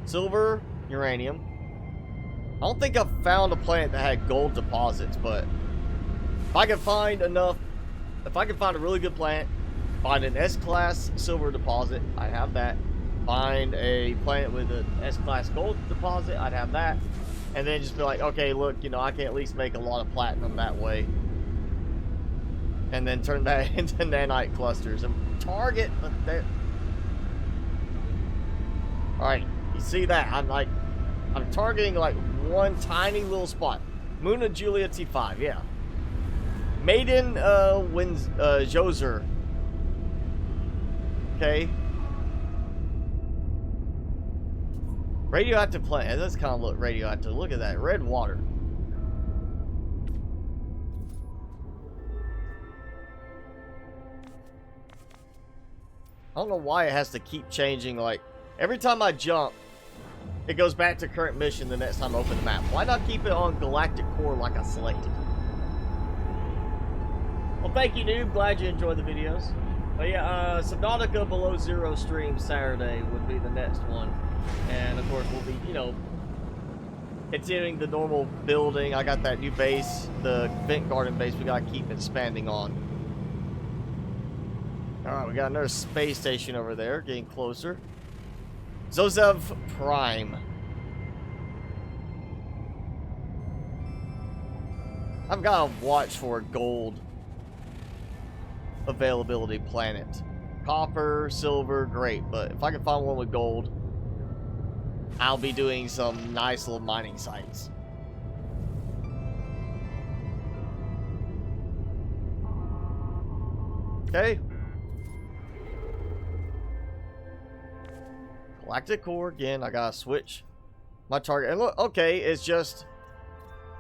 Silver, uranium. I don't think I've found a planet that had gold deposits, but if I can find enough, if I can find a really good planet Find an S-class silver deposit, I'd have that. Find a planet with an S-class gold deposit, I'd have that. And then just be like, okay, look, you know, I can at least make a lot of platinum that way. And then turn that into nanite clusters and target that. Alright, you see that? I'm targeting like one tiny little spot. Moon of Julia T5, yeah. Maiden Joser. Okay. Radioactive planet. It does kind of look radioactive. Look at that. Red water. I don't know why it has to keep changing. Like, every time I jump, it goes back to current mission the next time I open the map. Why not keep it on Galactic Core like I selected? Well, thank you, Noob. Glad you enjoyed the videos. But yeah, Subnautica Below Zero stream Saturday would be the next one. And of course, we'll be, you know, continuing the normal building. I got that new base, the vent garden base we gotta keep expanding on. Alright, we got another space station over there, getting closer. Zozev Prime. I've got to watch for a gold availability planet. Copper, silver, great. But if I can find one with gold, I'll be doing some nice little mining sites. Okay. Galactic Core again. I gotta switch my target. And look, okay, it's just,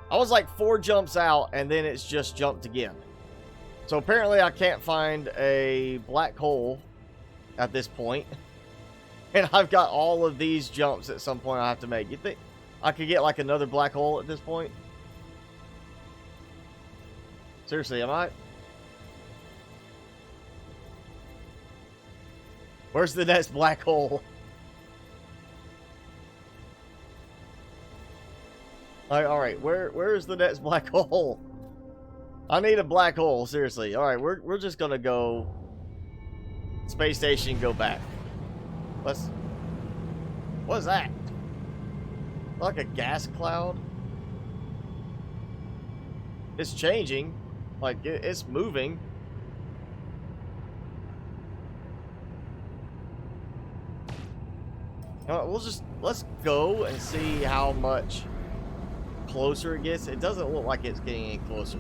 I was like 4 jumps out and then it's just jumped again. So apparently I can't find a black hole at this point. And I've got all of these jumps at some point I have to make. You think I could get like another black hole at this point? Seriously, am I? Where's the next black hole? Alright, where is the next black hole? I need a black hole, seriously. Alright, we're just gonna go space station, go back. What is that? Like a gas cloud? It's changing. Like, it's moving. Let's go and see how much closer it gets. It doesn't look like it's getting any closer.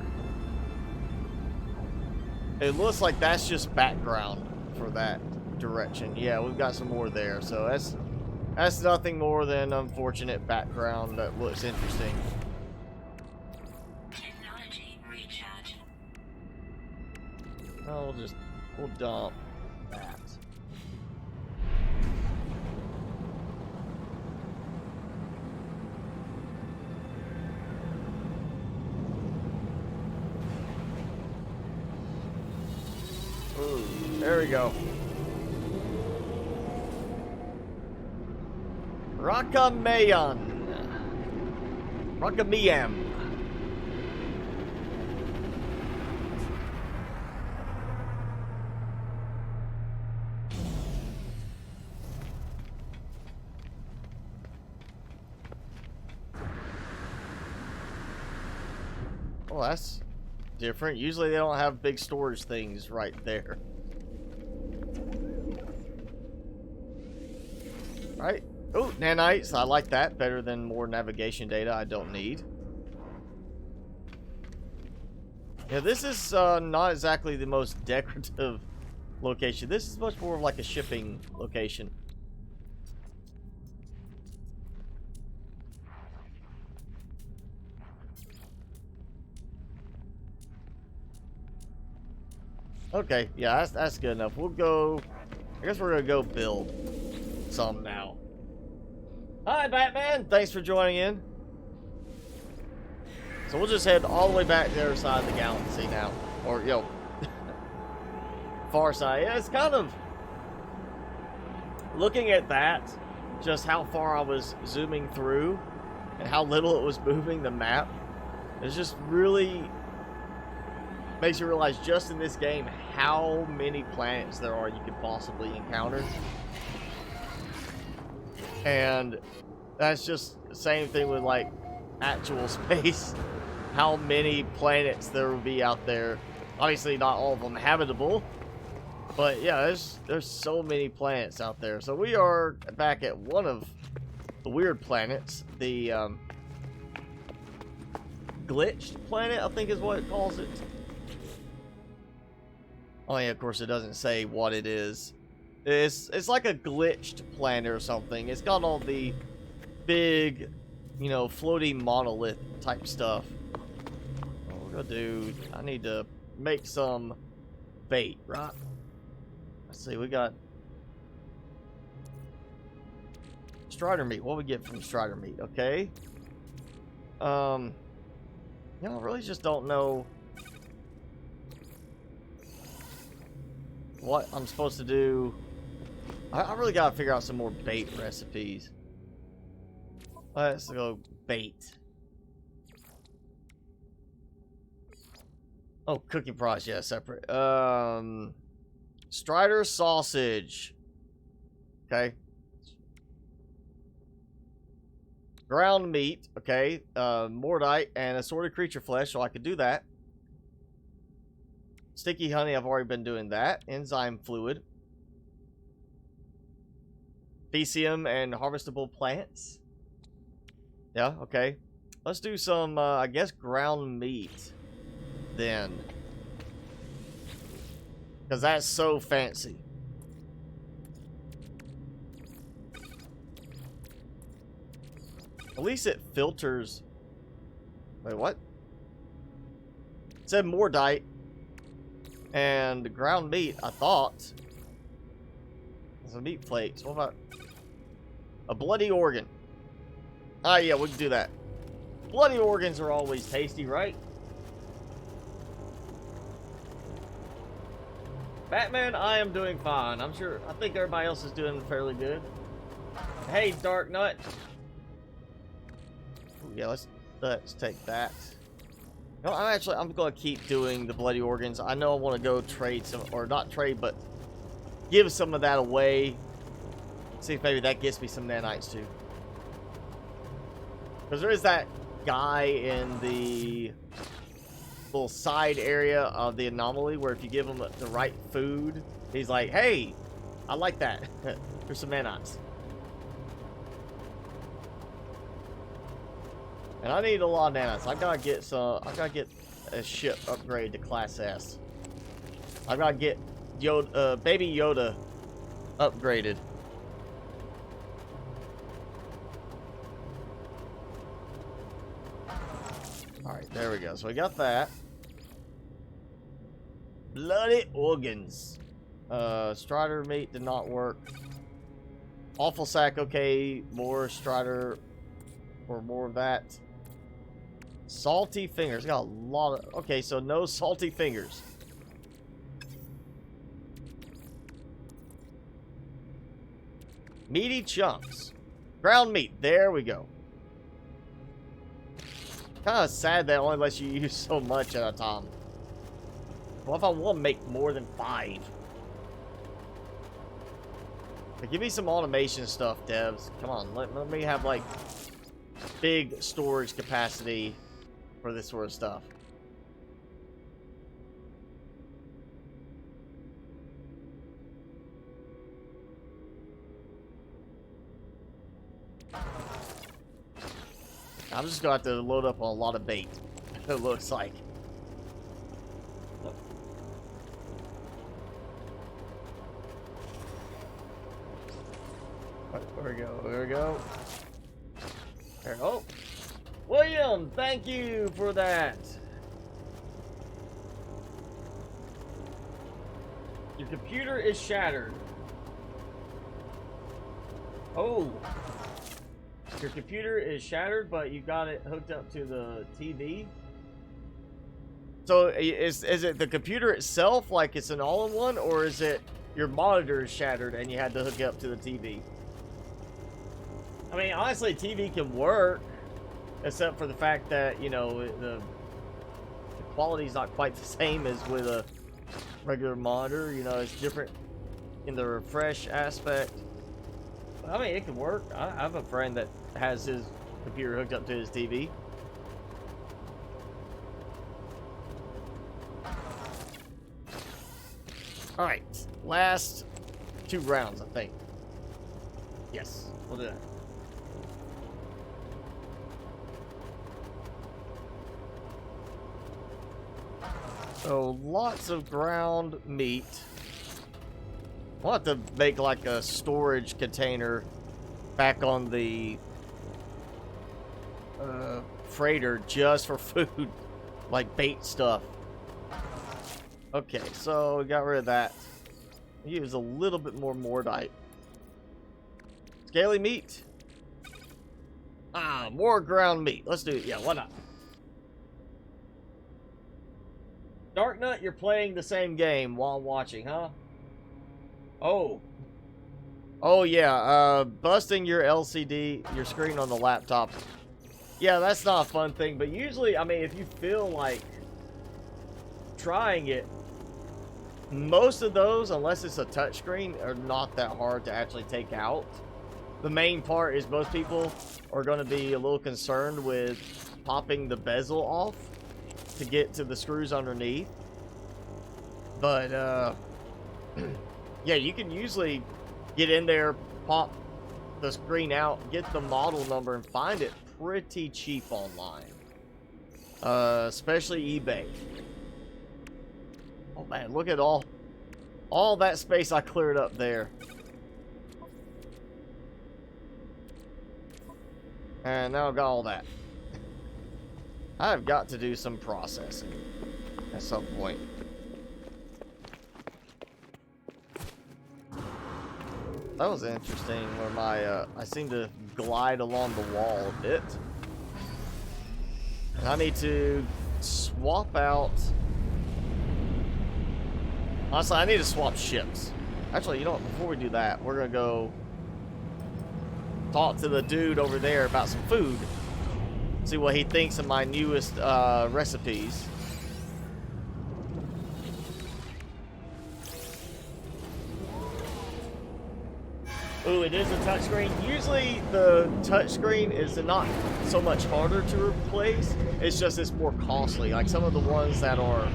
It looks like that's just background for that direction. Yeah, we've got some more there, so that's nothing more than unfortunate background that looks interesting. Technology recharge. We'll dump that. Ooh, there we go. Rakamayan. Rakamiam. Oh, that's different. Usually they don't have big storage things right there. Right. Oh, nanites. I like that. Better than more navigation data I don't need. Yeah, this is not exactly the most decorative location. This is much more of like a shipping location. Okay, yeah, that's good enough. We'll go. I guess we're gonna go build some now. Hi, Batman. Thanks for joining in. So we'll just head all the way back to the other side of the galaxy now, or far side. Yeah, it's kind of looking at that, just how far I was zooming through, and how little it was moving the map. It's just really makes you realize just in this game how many planets there are you could possibly encounter. And that's just the same thing with like actual space. How many planets there will be out there. Obviously not all of them habitable, but yeah, there's so many planets out there. So we are back at one of the weird planets, the glitched planet, I think is what it calls it. Oh yeah, of course it doesn't say what it is. It's like a glitched planet or something. It's got all the big, you know, floating monolith type stuff. What we're gonna do, I need to make some bait, right? Let's see, we got strider meat. What we get from strider meat? Okay. You know, I really just don't know what I'm supposed to do. I really gotta figure out some more bait recipes. Let's go bait. Oh, cooking process, yeah, separate. Strider sausage. Okay. Ground meat, okay. Mordite and assorted creature flesh, so I could do that. Sticky honey, I've already been doing that. Enzyme fluid. Fecium and harvestable plants. Yeah, okay. Let's do some, I guess, ground meat then. Because that's so fancy. At least it filters. Wait, what? It said mordite and ground meat, I thought. Some meat flakes. What about a bloody organ? Ah, yeah, we can do that. Bloody organs are always tasty, right? Batman, I am doing fine. I think everybody else is doing fairly good. Hey, Dark Nut. Yeah, let's take that. No, I'm gonna keep doing the bloody organs. I know I want to go trade some, or not trade, but give some of that away. See if maybe that gets me some nanites too. Because there is that guy in the little side area of the anomaly where if you give him the right food, he's like, "Hey, I like that. Here's some nanites." And I need a lot of nanites. I gotta get a ship upgrade to Class S. I gotta get Yoda, Baby Yoda upgraded. Alright, there we go. So we got that. Bloody organs. Strider meat did not work. Awful sack, okay. More strider or more of that. Salty fingers. Got a lot of... Okay, so no salty fingers. Meaty chunks. Ground meat. There we go. Kind of sad that it only lets you use so much at a time. What if I want to make more than 5? Like, give me some automation stuff, devs. Come on, let me have like big storage capacity for this sort of stuff. I'm just gonna have to load up on a lot of bait. It looks like. There we go. There we go. There. Oh, William, thank you for that. Your computer is shattered. Oh. Your computer is shattered, but you got it hooked up to the TV. So is it the computer itself, like it's an all-in-one, or is it your monitor is shattered and you had to hook it up to the TV? I mean, honestly, TV can work, except for the fact that, you know, the quality's not quite the same as with a regular monitor. You know, it's different in the refresh aspect. I mean, it could work. I have a friend that has his computer hooked up to his TV. All right, last 2 rounds, I think. Yes, we'll do that. So lots of ground meat. I'll have to make like a storage container back on the freighter just for food, like bait stuff. Okay, so we got rid of that. Use a little bit more mordite. Scaly meat. Ah, more ground meat. Let's do it. Yeah, why not? Dark Nut, you're playing the same game while watching, huh? Oh. Oh, yeah. Busting your LCD, your screen on the laptop. Yeah, that's not a fun thing. But usually, I mean, if you feel like trying it, most of those, unless it's a touchscreen, are not that hard to actually take out. The main part is most people are going to be a little concerned with popping the bezel off to get to the screws underneath. But, yeah, you can usually get in there, pop the screen out, get the model number, and find it pretty cheap online. Especially eBay. Oh, man, look at all that space I cleared up there. And now I've got all that. I've got to do some processing at some point. That was interesting where my, I seem to glide along the wall a bit. And I need to swap out... Honestly, I need to swap ships. Actually, you know what? Before we do that, we're going to go talk to the dude over there about some food. See what he thinks of my newest recipes. Ooh, it is a touchscreen. Usually the touchscreen is not so much harder to replace. It's just it's more costly. Like some of the ones that are,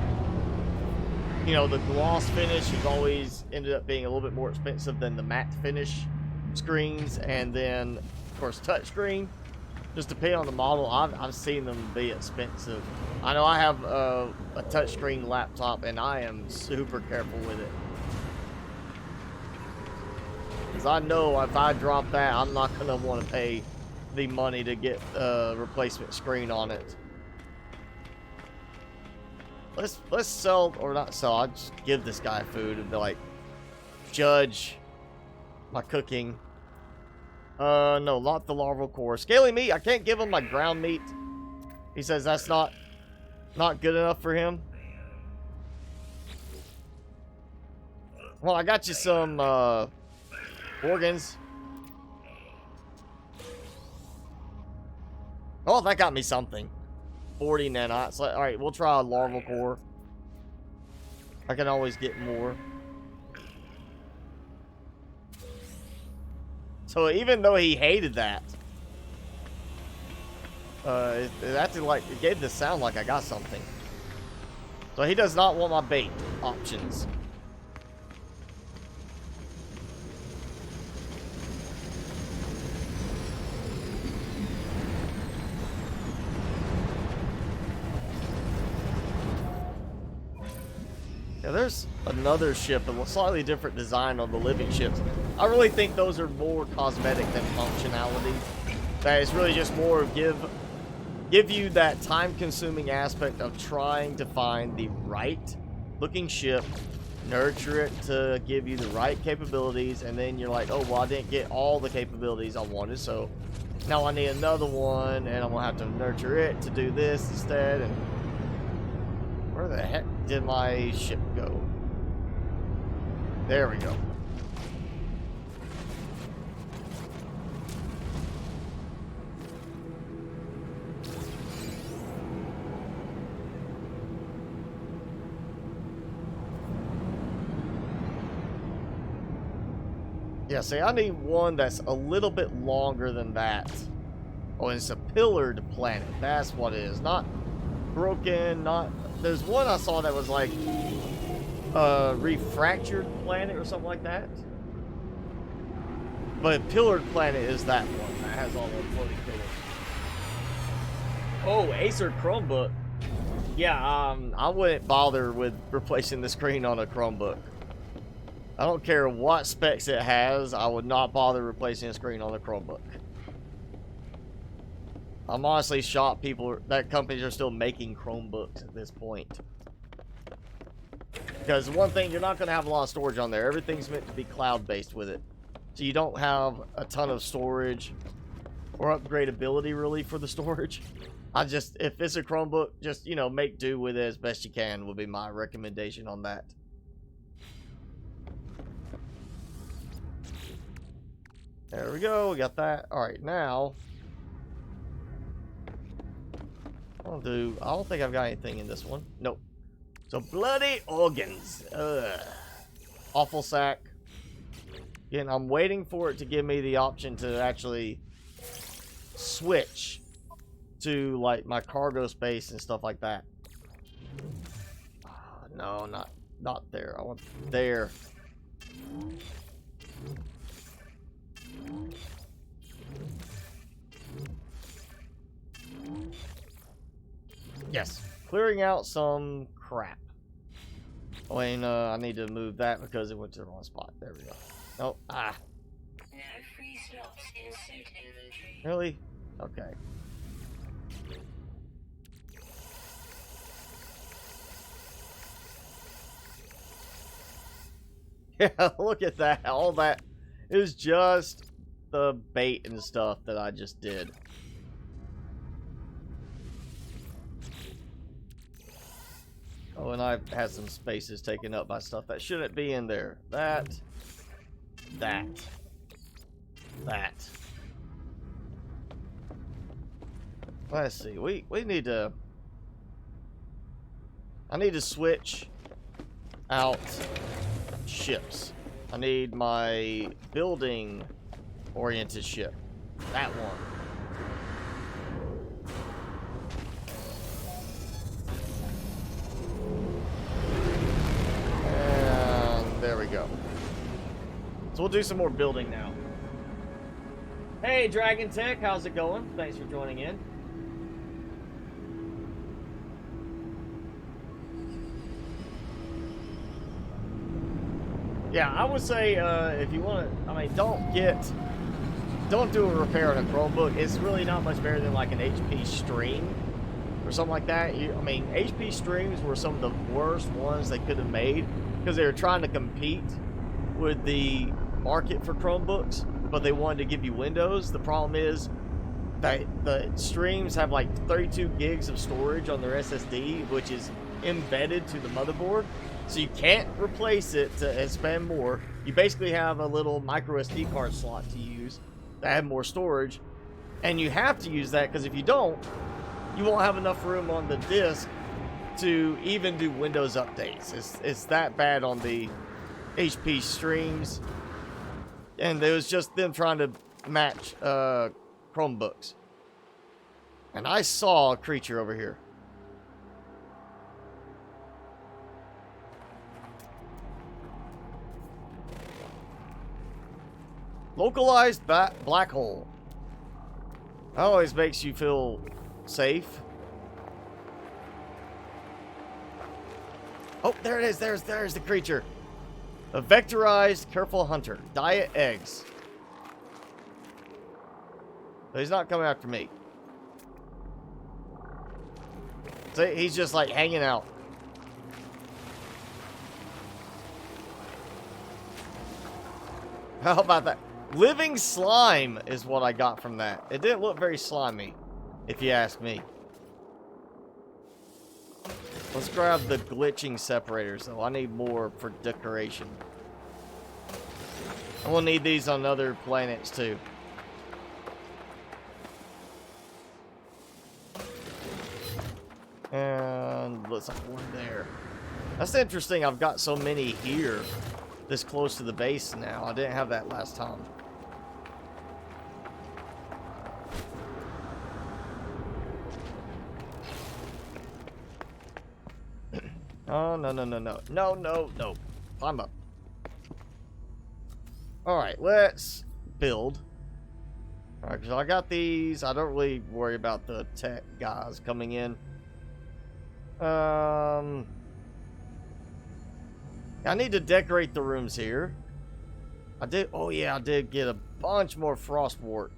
you know, the gloss finish has always ended up being a little bit more expensive than the matte finish screens. And then, of course, touchscreen. Just depending on the model, I've seen them be expensive. I know I have a touchscreen laptop and I am super careful with it. Because I know if I drop that, I'm not going to want to pay the money to get a replacement screen on it. Let's sell, or not sell, I'll just give this guy food and be like, judge my cooking. No, not the larval core. Scaly meat, I can't give him my ground meat. He says that's not good enough for him. Well, I got you some organs. Oh, that got me something. 40 nanots. Alright, we'll try a larval core. I can always get more. So even though he hated that, it acted like, it gave the sound like I got something. So he does not want my bait options. Yeah, there's another ship, a slightly different design on the living ships. I really think those are more cosmetic than functionality. That is really just more of give you that time-consuming aspect of trying to find the right looking ship, nurture it to give you the right capabilities, and then you're like, oh, well, I didn't get all the capabilities I wanted, so now I need another one, and I'm gonna have to nurture it to do this instead. And where the heck did my ship go? There we go. Yeah, see, I need one that's a little bit longer than that. Oh, it's a pillared planet. That's what it is. Not broken, not... There's one I saw that was like a refractured planet or something like that. But pillared planet is that one that has all the floating pillars. Oh, Acer Chromebook. Yeah, I wouldn't bother with replacing the screen on a Chromebook. I don't care what specs it has, I would not bother replacing a screen on a Chromebook. I'm honestly shocked that companies are still making Chromebooks at this point. Because one thing, you're not going to have a lot of storage on there. Everything's meant to be cloud-based with it. So you don't have a ton of storage or upgradability really for the storage. If it's a Chromebook, just, you know, make do with it as best you can would be my recommendation on that. There we go, we got that. Alright, now I don't think I've got anything in this one. Nope. So bloody organs. Ugh. Awful sack. Again, I'm waiting for it to give me the option to actually switch to like my cargo space and stuff like that. No, not there. I want there. Yes, clearing out some crap. I need to move that because it went to the wrong spot. There we go. Oh, No free slots in suit inventory. Really? Okay. Yeah, look at that. All that. It was just the bait and stuff that I just did. Oh, and I've had some spaces taken up by stuff that shouldn't be in there. That. Let's see. We need to... I need to switch out ships. I need my building oriented ship. That one. And there we go. So we'll do some more building now. Hey Dragon Tech, how's it going? Thanks for joining in. Yeah, I would say if you want to, I mean, don't do a repair on a Chromebook. It's really not much better than like an HP Stream or something like that. I mean, HP Streams were some of the worst ones they could have made because they were trying to compete with the market for Chromebooks, but they wanted to give you Windows. The problem is that the Streams have like 32 gigs of storage on their SSD, which is embedded to the motherboard. So you can't replace it and spend more. You basically have a little micro SD card slot to use to add more storage. And you have to use that because if you don't, you won't have enough room on the disk to even do Windows updates. It's that bad on the HP Streams. And it was just them trying to match Chromebooks. And I saw a creature over here. Localized black hole. That always makes you feel safe. Oh, there it is. There's the creature. A vectorized careful hunter. Diet eggs. So he's not coming after me. So he's just like hanging out. How about that? Living slime is what I got from that. It didn't look very slimy, if you ask me. Let's grab the glitching separators, though. I need more for decoration. And we'll need these on other planets, too. And looks like one there. That's interesting. I've got so many here. this close to the base now. I didn't have that last time. Oh, no, no, no, no. No, no, no. Climb up. Alright, let's build. Alright, so I got these. I don't really worry about the tech guys coming in. I need to decorate the rooms here. I did. Oh, yeah, I did get a bunch more frostwort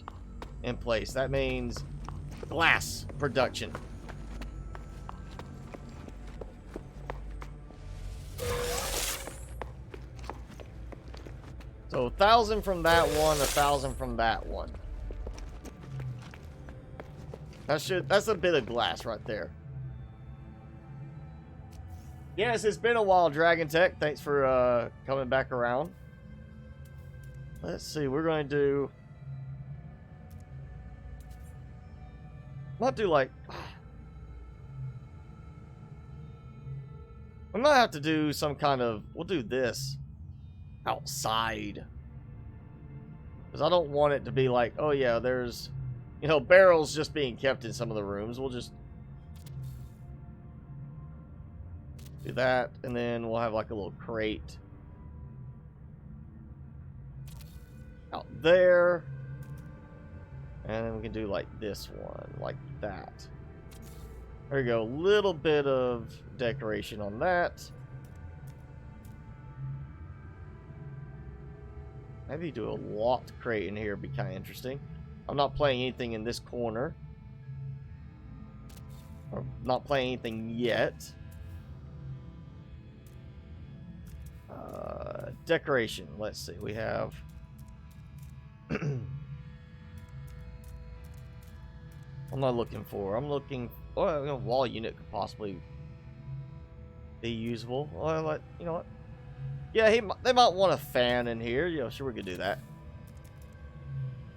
in place. That means glass production. So 1,000 from that one, 1,000 from that one. That's a bit of glass right there. Yes, it's been a while, Dragon Tech. Thanks for coming back around. Let's see, we're going to do... Might do like... We might have to do some kind of... We'll do this outside. Because I don't want it to be like, oh yeah, there's... You know, barrels just being kept in some of the rooms. We'll just... do that, and then we'll have like a little crate out there, and then we can do like this one, like that. There we go. Little bit of decoration on that. Maybe do a locked crate in here would be kind of interesting. I'm not playing anything in this corner. Or not playing anything yet. Decoration. Let's see. We have... I'm not looking for... I'm looking... Oh, a wall unit could possibly be usable. Well, you know what? Yeah, they might want a fan in here. Yeah, sure, we could do that.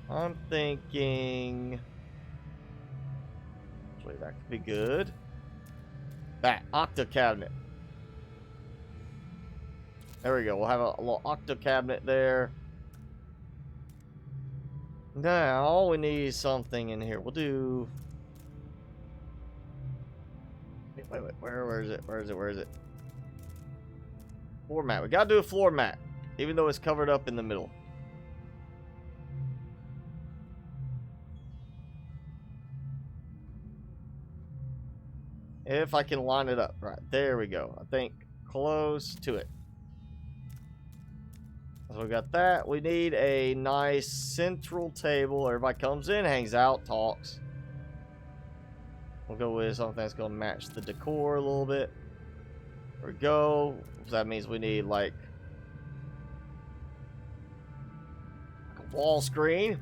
I'm thinking... Actually, that could be good. That octa cabinet. There we go. We'll have a little octa cabinet there. Now we need something in here. We'll do... Wait. Where is it? Where is it? Floor mat. We gotta do a floor mat, even though it's covered up in the middle. If I can line it up. Right. There we go. I think close to it. So we got that. We need a nice central table. Everybody comes in, hangs out, talks. We'll go with something that's going to match the decor a little bit. There we go. So that means we need like a wall screen.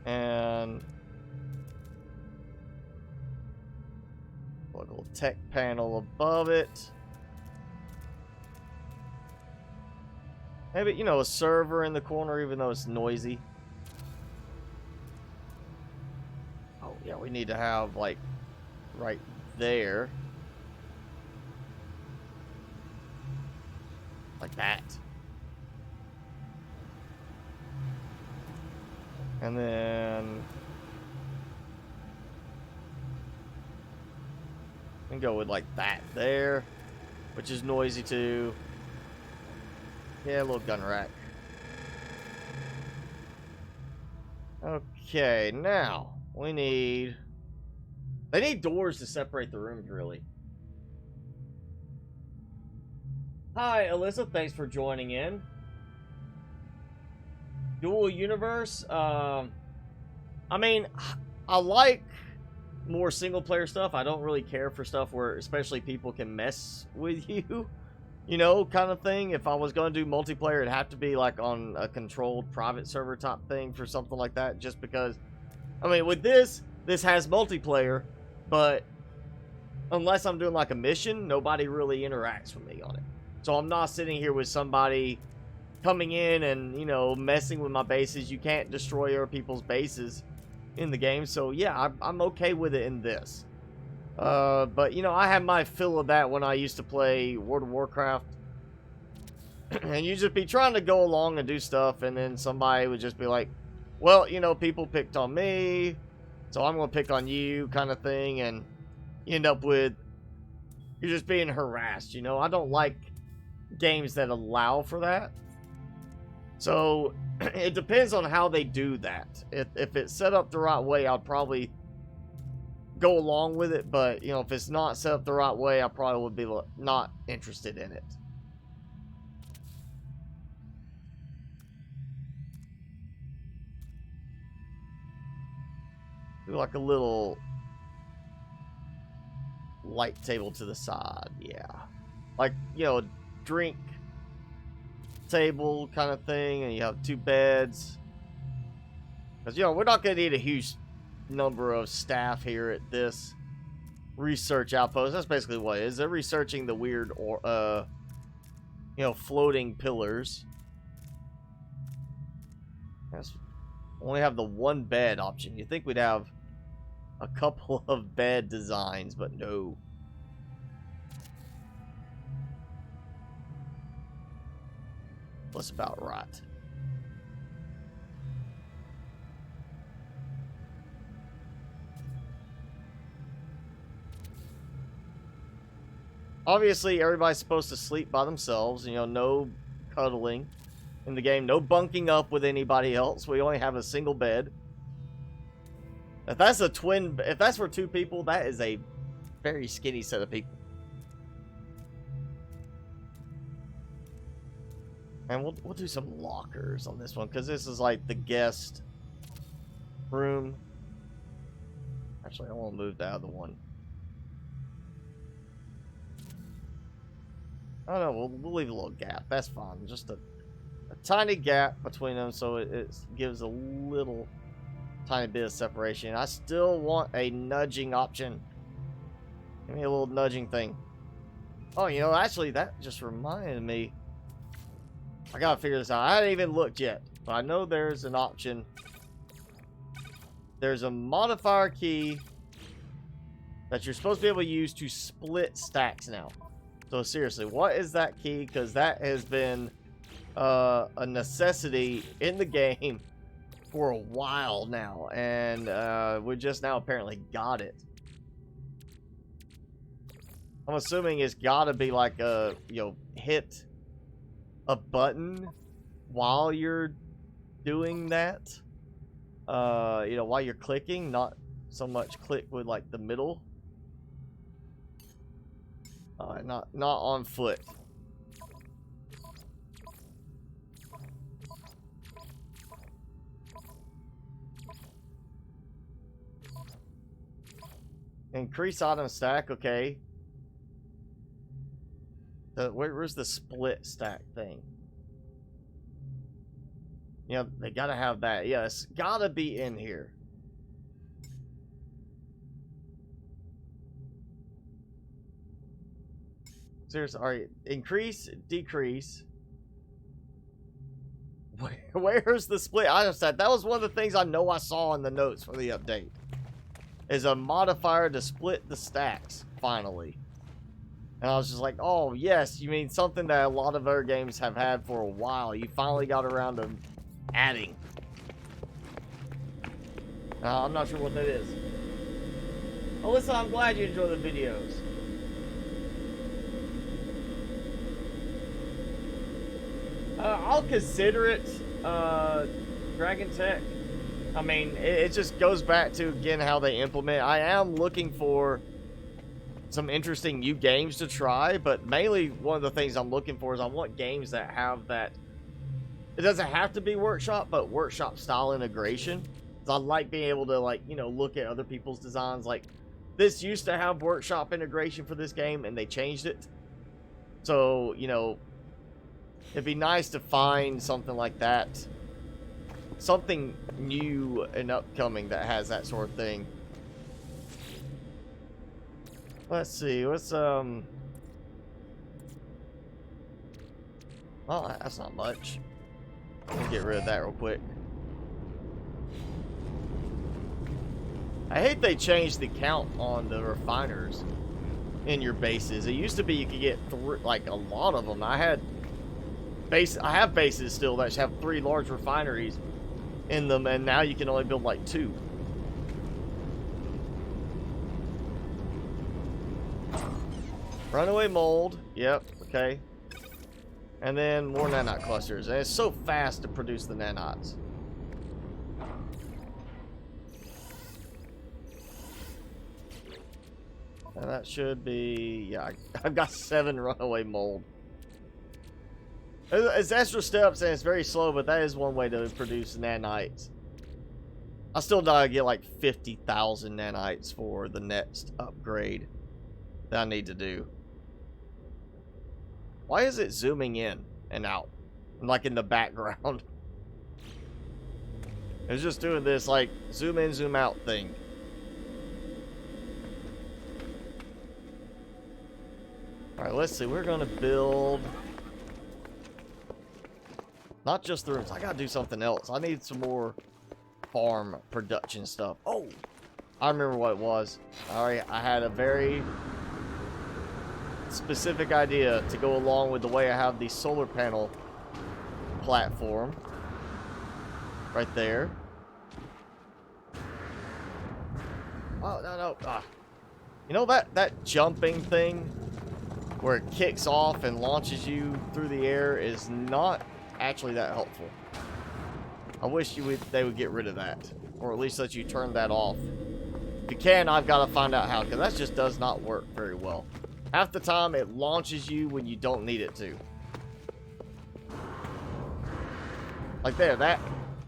And a little tech panel above it. Maybe, you know, a server in the corner, even though it's noisy. Oh, yeah, we need to have, like, right there. Like that. And then... we can go with, like, that there. Which is noisy, too. Yeah, a little gun rack. Okay, now we need... They need doors to separate the rooms, really. Hi, Alyssa. Thanks for joining in. Dual universe. I mean, I like more single-player stuff. I don't really care for stuff where especially people can mess with you. You know, kind of thing. If I was going to do multiplayer, it'd have to be like on a controlled private server type thing for something like that. Just because, I mean, with this has multiplayer, but unless I'm doing like a mission, nobody really interacts with me on it. So I'm not sitting here with somebody coming in and, you know, messing with my bases. You can't destroy other people's bases in the game. So yeah, I'm okay with it in this. But, you know, I had my fill of that when I used to play World of Warcraft. And you just be trying to go along and do stuff, and then somebody would just be like, well, you know, people picked on me, so I'm going to pick on you, kind of thing, and you end up with, you're just being harassed, you know? I don't like games that allow for that. So, it depends on how they do that. If it's set up the right way, I'll probably go along with it, but, you know, if it's not set up the right way, I probably would be not interested in it. Do like a little light table to the side, yeah. Like, you know, drink table kind of thing, and you have 2 beds. Because, you know, we're not going to need a huge number of staff here at this research outpost. That's basically what it is. They're researching the weird, you know, floating pillars. Only have the 1 bed option. You think we'd have a couple of bed designs, but no. That's about right. Obviously, everybody's supposed to sleep by themselves. You know, no cuddling in the game. No bunking up with anybody else. We only have a single bed. If that's a twin, if that's for 2 people, that is a very skinny set of people. And we'll do some lockers on this one, because this is like the guest room. Actually, I want to move the other one. Oh no, we'll leave a little gap. That's fine. Just a tiny gap between them, so it gives a little tiny bit of separation. I still want a nudging option. Give me a little nudging thing. Oh, you know, actually, that just reminded me. I gotta figure this out. I haven't even looked yet, but I know there's an option. There's a modifier key that you're supposed to be able to use to split stacks now. So seriously, what is that key? Because that has been a necessity in the game for a while now, and we just now apparently got it. I'm assuming it's gotta be like a, you know, hit a button while you're doing that. You know, while you're clicking, not so much click with like the middle. Not on foot. Increase item stack, okay. Where's the split stack thing? You know, they gotta have that. Yeah, it's gotta be in here. Seriously, alright. Increase, decrease. Where's the split item stack? That was one of the things I know I saw in the notes for the update. Is a modifier to split the stacks, finally. And I was just like, oh, yes, you mean something that a lot of other games have had for a while. You finally got around to adding. I'm not sure what that is. Alyssa, I'm glad you enjoy the videos. I'll consider it, Dragon Tech. I mean, it just goes back to, again, how they implement. I am looking for some interesting new games to try, but mainly one of the things I'm looking for is I want games that have that. It doesn't have to be Workshop, but Workshop style integration. So I like being able to, like, you know, look at other people's designs. Like, this used to have Workshop integration for this game, and they changed it. So, you know, it'd be nice to find something like that. Something new and upcoming that has that sort of thing. Let's see, what's, well, that's not much. Let me get rid of that real quick. I hate they changed the count on the refiners in your bases. It used to be you could get like a lot of them. I had I have bases still that have 3 large refineries in them, and now you can only build like 2. Runaway mold. Yep. Okay. And then more nanite clusters. And it's so fast to produce the nanites. And that should be... Yeah, I've got 7 runaway mold. It's extra steps and it's very slow, but that is one way to produce nanites. I still gotta get like 50,000 nanites for the next upgrade that I need to do. Why is it zooming in and out? Like in the background. It's just doing this like zoom in, zoom out thing. Alright, let's see. We're gonna build... Not just the rooms. I gotta do something else. I need some more farm production stuff. Oh! I remember what it was. Alright, I had a very specific idea to go along with the way I have the solar panel platform. Right there. Oh, no. Ah. You know that jumping thing where it kicks off and launches you through the air is not actually that helpful. I wish they would get rid of that, or at least let you turn that off. If you can, I've got to find out how, because that just does not work very well. Half the time it launches you when you don't need it to. Like there, that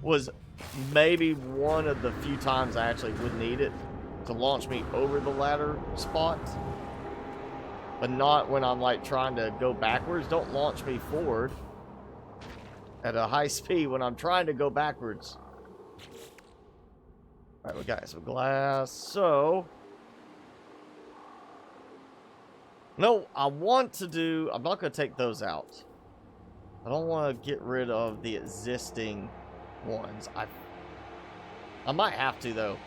was maybe one of the few times I actually would need it to launch me over the ladder spot, but not when I'm like trying to go backwards. Don't launch me forward at a high speed when I'm trying to go backwards. Alright, we got some glass. So, no, I want to do... I'm not going to take those out. I don't want to get rid of the existing ones. I might have to, though.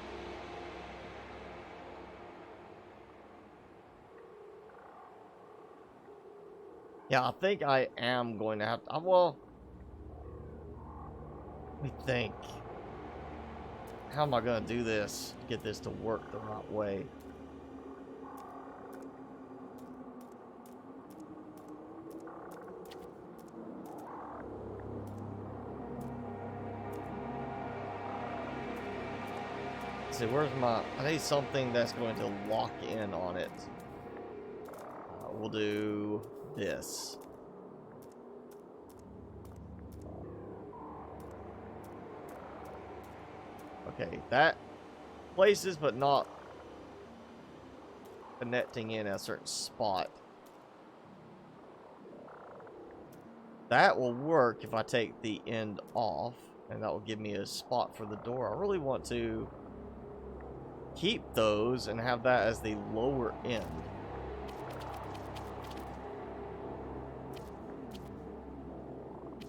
Yeah, I think I am going to have to... well... Let me think. How am I going to do this? Get this to work the right way. Let's see, where's my... I need something that's going to lock in on it. We'll do this. Okay, that places, but not connecting in a certain spot. That will work if I take the end off, and that will give me a spot for the door. I really want to keep those and have that as the lower end.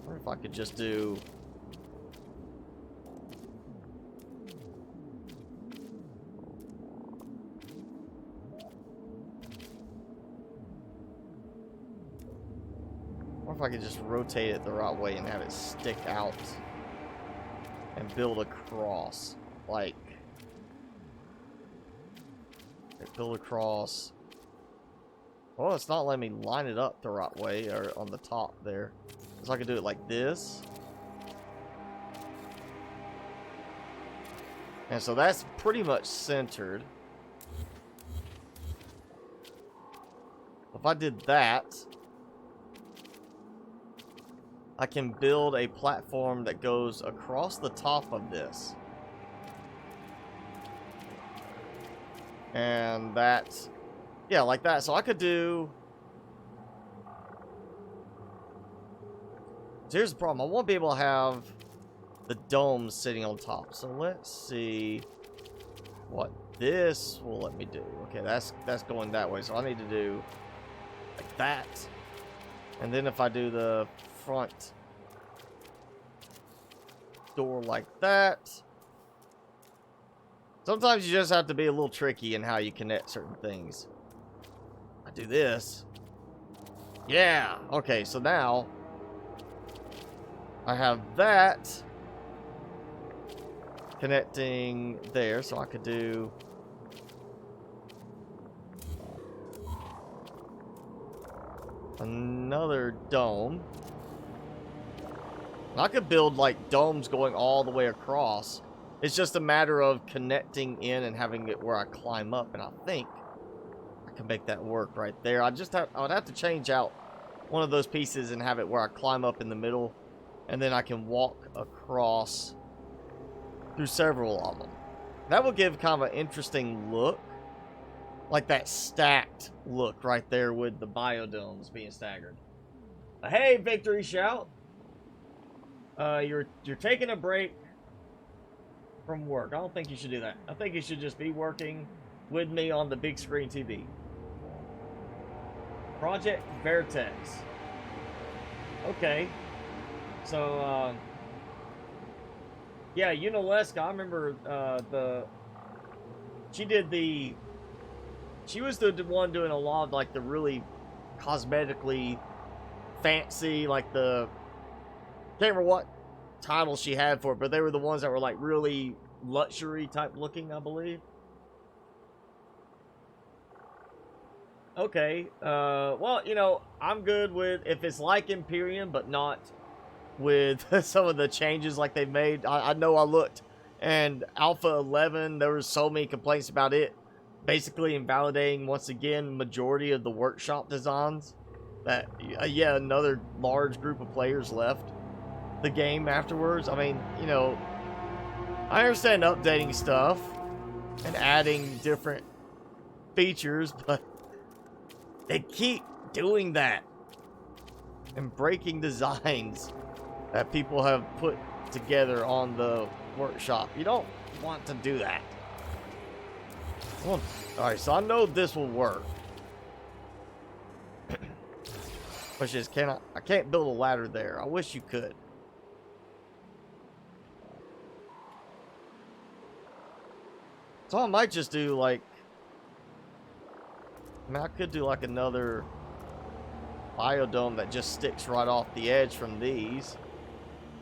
Or if I could just do... Or if I could just rotate it the right way and have it stick out and build across, like build across. Well, it's not letting me line it up the right way or on the top there. So I could do it like this. And so that's pretty much centered. If I did that, I can build a platform that goes across the top of this. And that's, yeah, like that. So I could do... So here's the problem. I won't be able to have the dome sitting on top. So let's see what this will let me do. Okay, that's going that way. So I need to do like that. And then if I do the front door like that. Sometimes you just have to be a little tricky in how you connect certain things. I do this. Yeah. Okay, so now I have that connecting there, so I could do another dome. I could build like domes going all the way across. It's just a matter of connecting in and having it where I climb up, and I think I can make that work right there. I would have to change out one of those pieces and have it where I climb up in the middle, and then I can walk across through several of them. That will give kind of an interesting look, like that stacked look right there with the biodomes being staggered. Hey, Victory Shout! You're taking a break from work. I don't think you should do that. I think you should just be working with me on the big screen TV. Project Vertex. Okay. So, yeah, Unileska, I remember, she was the one doing a lot of, like, the really cosmetically fancy, like, can't remember what title she had for it, but they were the ones that were, like, really luxury type looking, I believe. Okay, well, you know, I'm good with, if it's like Imperium, but not with some of the changes like they've made. I know I looked, and Alpha 11, there was so many complaints about it, basically invalidating, once again, majority of the workshop designs, that, yeah, another large group of players left the game afterwards. I mean, you know, I understand updating stuff and adding different features, but they keep doing that and breaking designs that people have put together on the workshop. You don't want to do that. Alright, so I know this will work. Which is, I can't build a ladder there. I wish you could. So I might just do like, I mean, I could do like another biodome that just sticks right off the edge from these.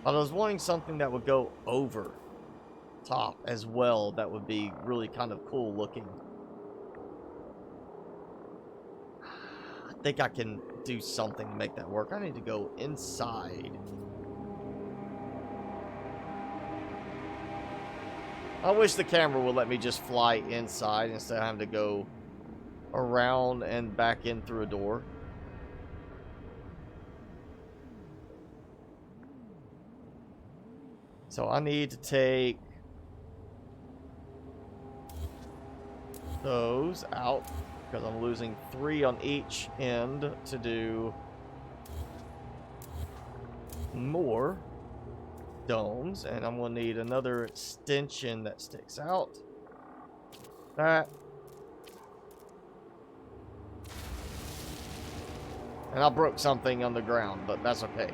But I was wanting something that would go over top as well. That would be really kind of cool looking. I think I can do something to make that work. I need to go inside. I wish the camera would let me just fly inside instead of having to go around and back in through a door. So I need to take those out because I'm losing 3 on each end to do more domes, and I'm going to need another extension that sticks out. That. And I broke something on the ground, but that's okay.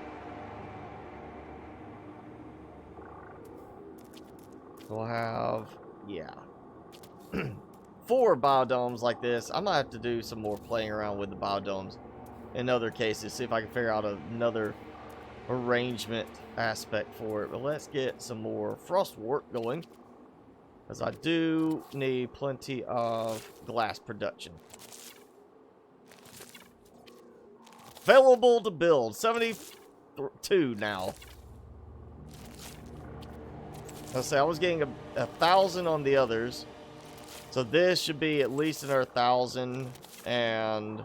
We'll have, yeah, 4 biodomes like this. I might have to do some more playing around with the biodomes in other cases, see if I can figure out another arrangement aspect for it. But let's get some more frost work going, because I do need plenty of glass production. Available to build, 72 now. Let's say I was getting 1,000 on the others, so this should be at least another 1,000, and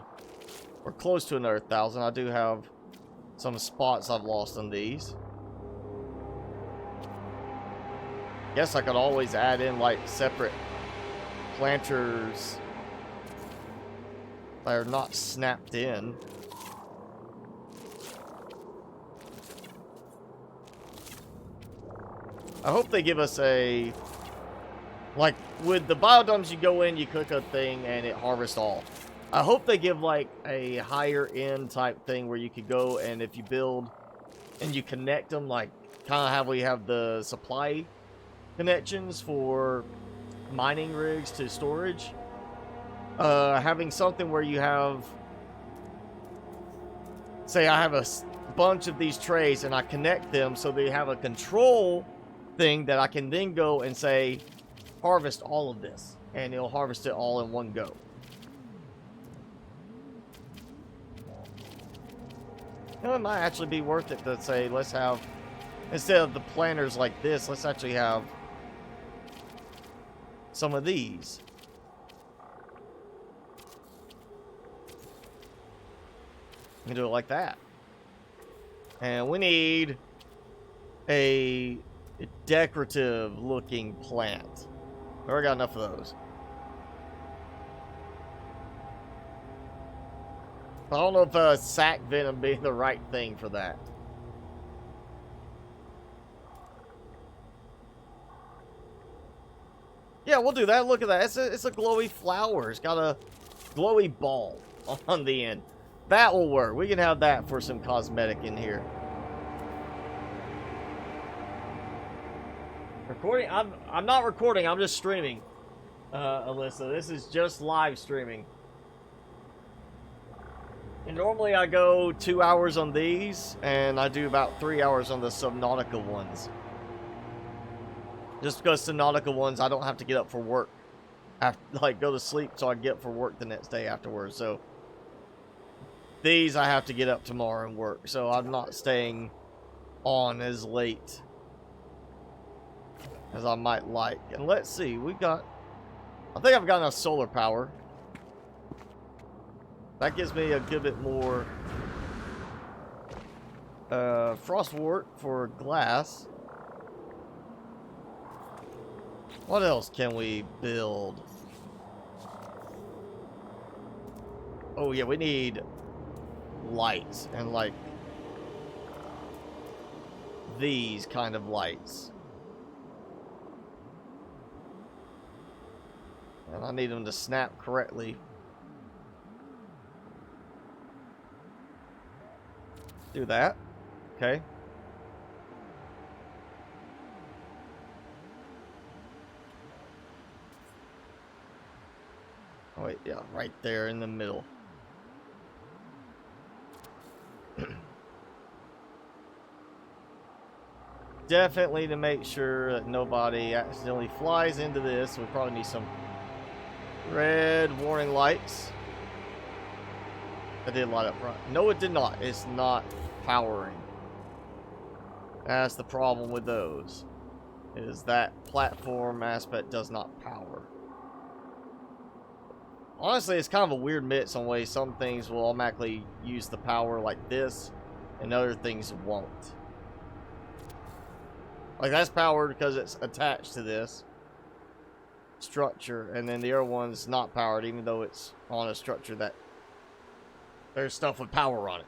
we're close to another 1,000. I do have some spots I've lost on these. Guess I could always add in like separate planters that are not snapped in. I hope they give us a, like with the biodomes, you go in, you click a thing and it harvests all. I hope they give like a higher end type thing where you could go, and if you build and you connect them, like kind of how we have the supply connections for mining rigs to storage, having something where you have say I have a bunch of these trays and I connect them so they have a control thing that I can then go and say, harvest all of this. And it'll harvest it all in one go. You know, it might actually be worth it to say, let's have, instead of the planters like this, let's actually have some of these. You can do it like that. And we need a decorative looking plant. I already got enough of those. I don't know if sack venom being the right thing for that. Yeah, we'll do that. Look at that. It's a glowy flower. It's got a glowy ball on the end. That will work. We can have that for some cosmetic in here. Recording? I'm not recording. I'm just streaming, Alyssa. This is just live streaming. And normally I go 2 hours on these, and I do about 3 hours on the Subnautica ones. Just because Subnautica ones, I don't have to get up for work. I have to, like, go to sleep so I get up for work the next day afterwards. So these I have to get up tomorrow and work. So I'm not staying on as late as I might like. And let's see, we got, I think I've got enough solar power. That gives me a good bit more frostwort for glass. What else can we build? Oh yeah, we need lights, and like these kind of lights. And I need them to snap correctly. Do that. Okay. Oh wait, yeah, right there in the middle. Definitely to make sure that nobody accidentally flies into this, we probably need some red warning lights. That did light up front. No, it did not. It's not powering. That's the problem with those. Is that platform aspect does not power. Honestly, it's kind of a weird mix on ways some things will automatically use the power like this, and other things won't. Like that's powered because it's attached to this structure, and then the other one's not powered even though it's on a structure that there's stuff with power on it.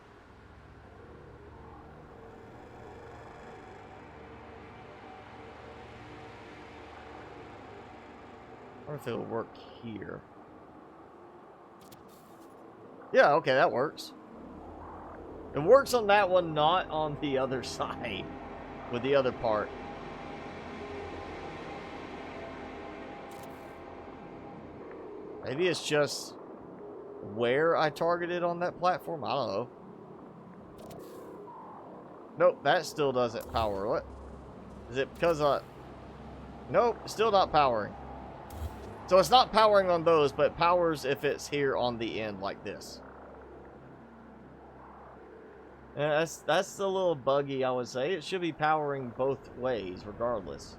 I wonder if it'll work here. Yeah, okay, that works. It works on that one, not on the other side. With the other part. Maybe it's just where I targeted on that platform. I don't know. Nope, that still doesn't power. What? Is it because nope, still not powering. So it's not powering on those, but it powers if it's here on the end like this. Yeah, that's a little buggy, I would say. It should be powering both ways, regardless.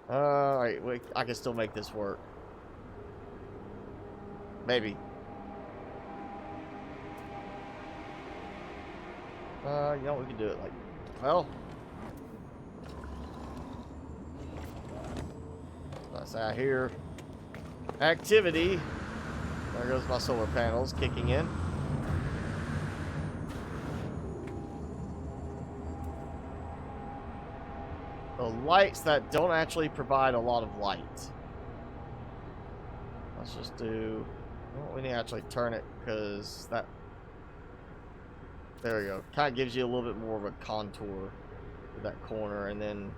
Alright, I can still make this work. Maybe. You know, we can do it like, well. That's out here. Activity. There goes my solar panels kicking in. The lights that don't actually provide a lot of light. Let's just do, well, we need to actually turn it because that, there we go. Kind of gives you a little bit more of a contour to that corner, and then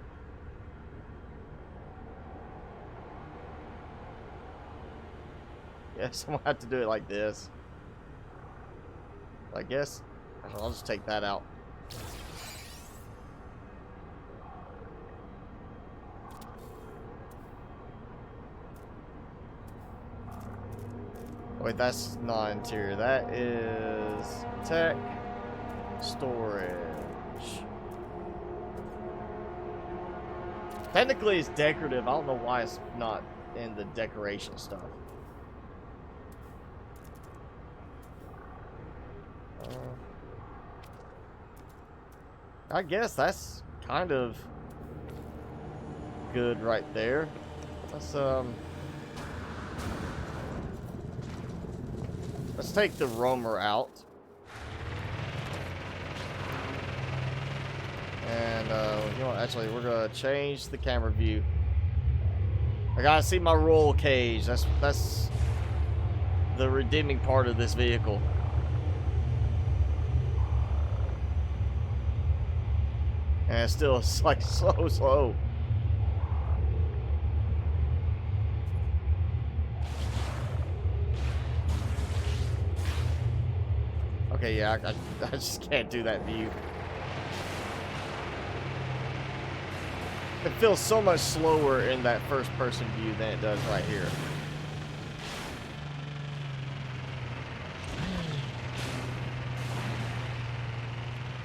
yeah, someone had to do it like this. I guess. I'll just take that out. Wait, that's not interior. That is tech storage. Technically, it's decorative. I don't know why it's not in the decoration stuff. I guess that's kind of good right there. Let's take the roamer out. And you know what, actually we're gonna change the camera view. I gotta see my roll cage. That's the redeeming part of this vehicle. And it's still like so slow. Okay, yeah, I just can't do that view. It feels so much slower in that first person view than it does right here.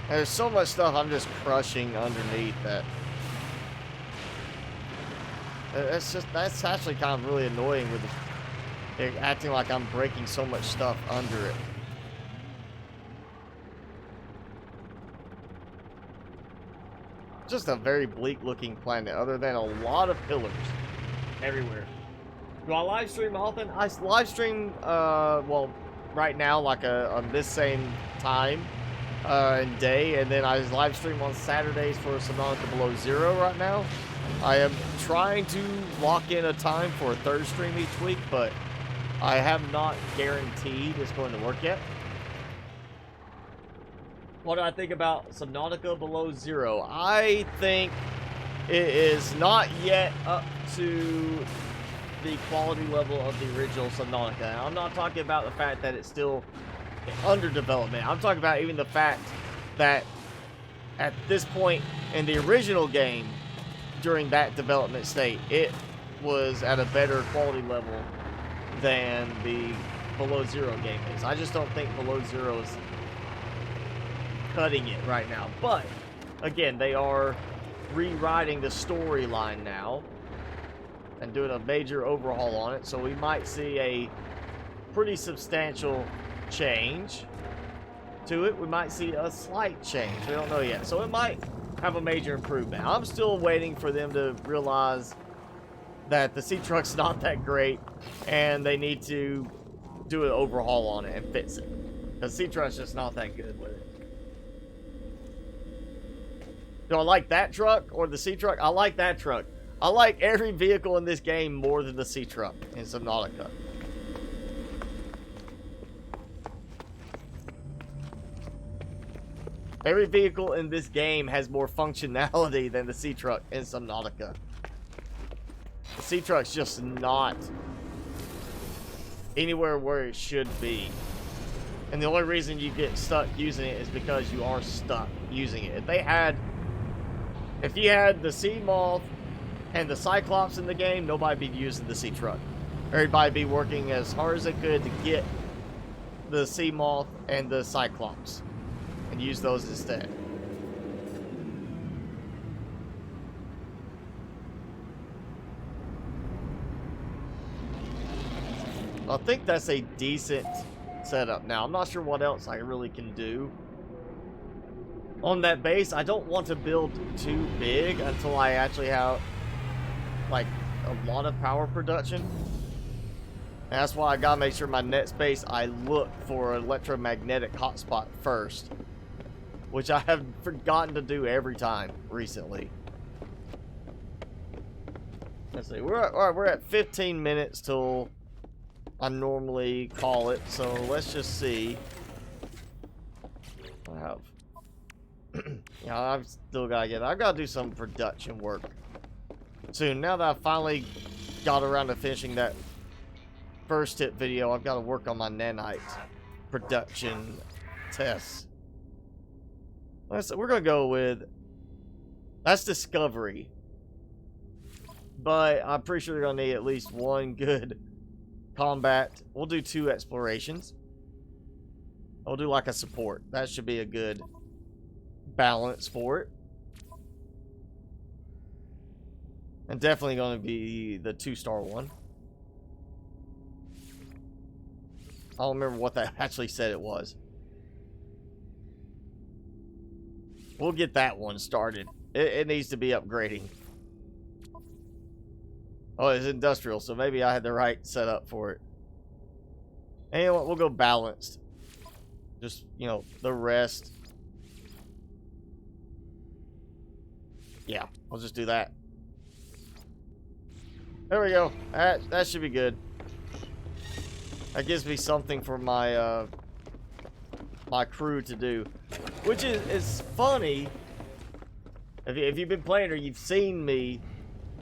And there's so much stuff I'm just crushing underneath that. That's actually kind of really annoying with it acting like I'm breaking so much stuff under it. Just a very bleak looking planet other than a lot of pillars everywhere. Do I live stream often? I live stream, well, right now, like on this same time and day, and then I live stream on Saturdays for Subnautica Below Zero right now. I am trying to lock in a time for a third stream each week, but I have not guaranteed it's going to work yet. What do I think about Subnautica Below Zero? I think it is not yet up to the quality level of the original Subnautica. And I'm not talking about the fact that it's still under development. I'm talking about even the fact that at this point in the original game, during that development state, it was at a better quality level than the Below Zero game is. I just don't think Below Zero is cutting it right now. But again, they are rewriting the storyline now and doing a major overhaul on it, so we might see a pretty substantial change to it. We might see a slight change. We don't know yet, so it might have a major improvement. I'm still waiting for them to realize that the sea truck's not that great and they need to do an overhaul on it and fix it, because sea truck's just not that good with it. Do I like that truck or the sea truck? I like that truck. I like every vehicle in this game more than the sea truck in Subnautica. Every vehicle in this game has more functionality than the sea truck in Subnautica. The sea truck's just not anywhere where it should be. And the only reason you get stuck using it is because you are stuck using it. If you had the sea moth and the Cyclops in the game, nobody'd be using the sea truck. Everybody'd be working as hard as they could to get the sea moth and the Cyclops and use those instead. I think that's a decent setup. Now, I'm not sure what else I really can do on that base. I don't want to build too big until I actually have like a lot of power production. And that's why I gotta make sure my net space, I look for an electromagnetic hotspot first, which I have forgotten to do every time recently. Let's see, we're at 15 minutes till I normally call it, so let's just see. I have yeah, I've gotta do some production work soon. Now that I finally got around to finishing that first tip video, I've got to work on my nanite production tests. We're gonna go with, that's discovery, but I'm pretty sure they're gonna need at least one good combat. We'll do 2 explorations. We'll do like a support. That should be a good balance for it. And definitely going to be the 2-star one. I don't remember what that actually said it was. We'll get that one started. It needs to be upgrading. Oh, it's industrial, so maybe I had the right setup for it. And you know what? We'll go balanced. Just, you know, the rest. Yeah, we'll just do that. There we go. That should be good. That gives me something for my my crew to do, which is funny. If you've been playing or you've seen me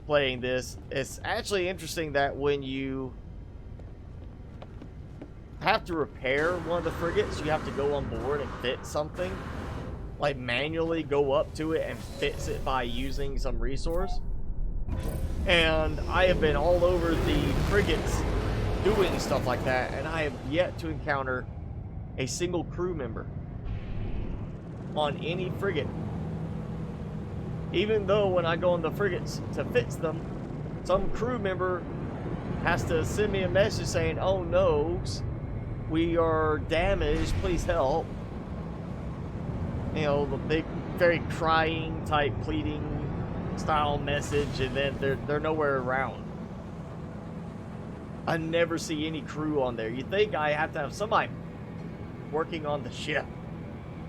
playing this, it's actually interesting that when you have to repair one of the frigates, you have to go on board and fit something, like manually go up to it and fix it by using some resource. And I have been all over the frigates doing stuff like that, and I have yet to encounter a single crew member on any frigate. Even though when I go on the frigates to fix them, some crew member has to send me a message saying, "Oh no, we are damaged, please help." You know, the big, very crying type, pleading style message, and then they're nowhere around. I never see any crew on there. You think I have to have somebody working on the ship?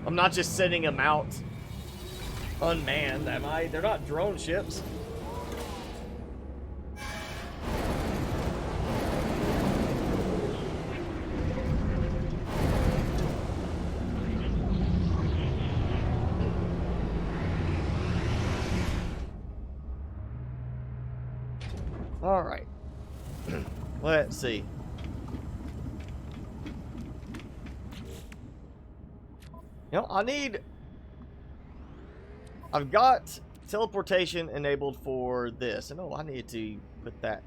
I'm not just sending them out unmanned, am I? They're not drone ships. All right. Let's see. You know, I've got teleportation enabled for this. And oh, I need to put that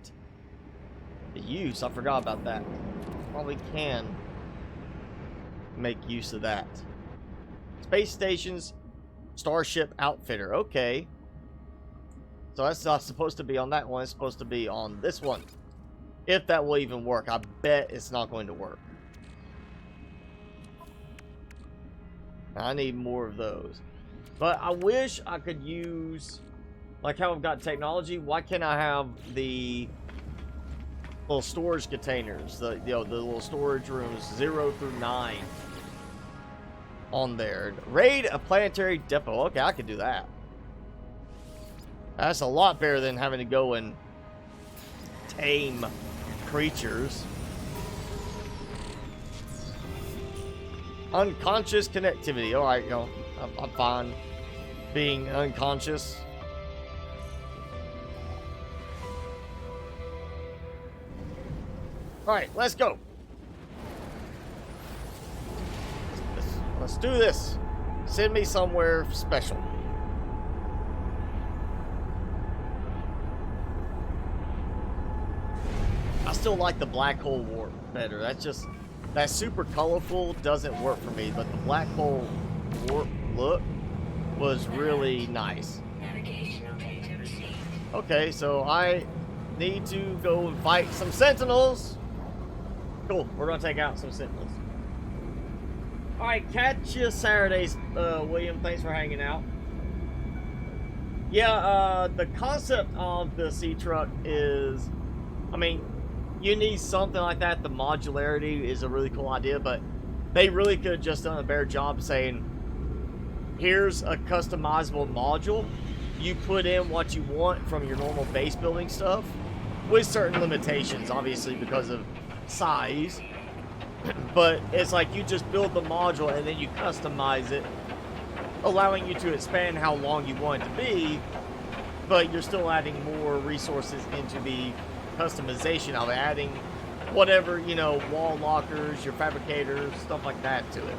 to use. I forgot about that. Probably can make use of that. Space stations, starship outfitter. Okay. So that's not supposed to be on that one. It's supposed to be on this one. If that will even work. I bet it's not going to work. I need more of those. But I wish I could use, like how I've got technology, why can't I have the little storage containers, the little storage rooms 0 through 9 on there? Raid a planetary depot. Okay, I could do that. That's a lot better than having to go and tame creatures. Unconscious connectivity. All right, you know, I'm fine being unconscious. All right, let's go. Let's do this. Send me somewhere special. I still like the black hole warp better. That's just, that super colorful doesn't work for me, but the black hole warp look was really nice. Navigational data received. Okay, so I need to go and fight some sentinels. Cool, we're gonna take out some sentinels. Alright, catch you Saturdays, William. Thanks for hanging out. Yeah, the concept of the sea truck is, I mean, you need something like that. The modularity is a really cool idea, but they really could have just done a better job saying, here's a customizable module. You put in what you want from your normal base building stuff with certain limitations, obviously, because of size. But it's like you just build the module and then you customize it, allowing you to expand how long you want it to be, but you're still adding more resources into the customization of adding whatever, you know, wall lockers, your fabricators, stuff like that to it.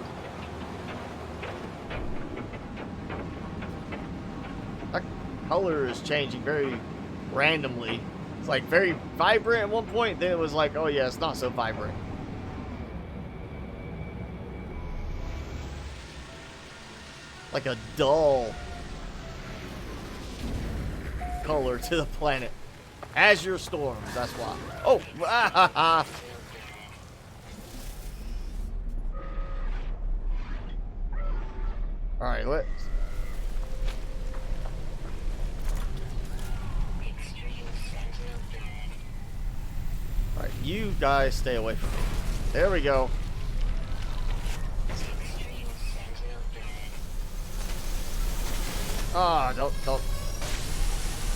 color is changing very randomly. It's like very vibrant at one point, then it was like, oh yeah, it's not so vibrant. Like a dull color to the planet. Azure storms, that's why. Oh, all right, let's. All right, you guys stay away from me. There we go. Ah, don't. All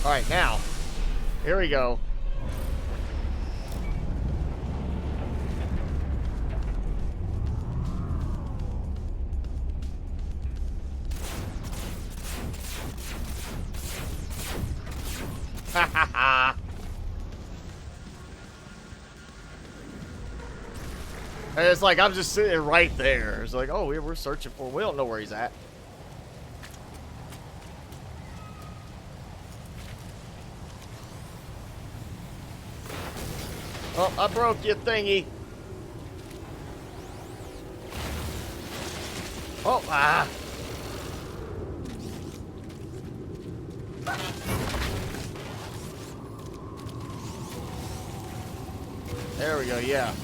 right, now. Here we go. Ha ha ha. And it's like I'm just sitting right there. It's like, oh, we're searching for him. We don't know where he's at. Oh, I broke your thingy. Oh, ah. There we go, yeah.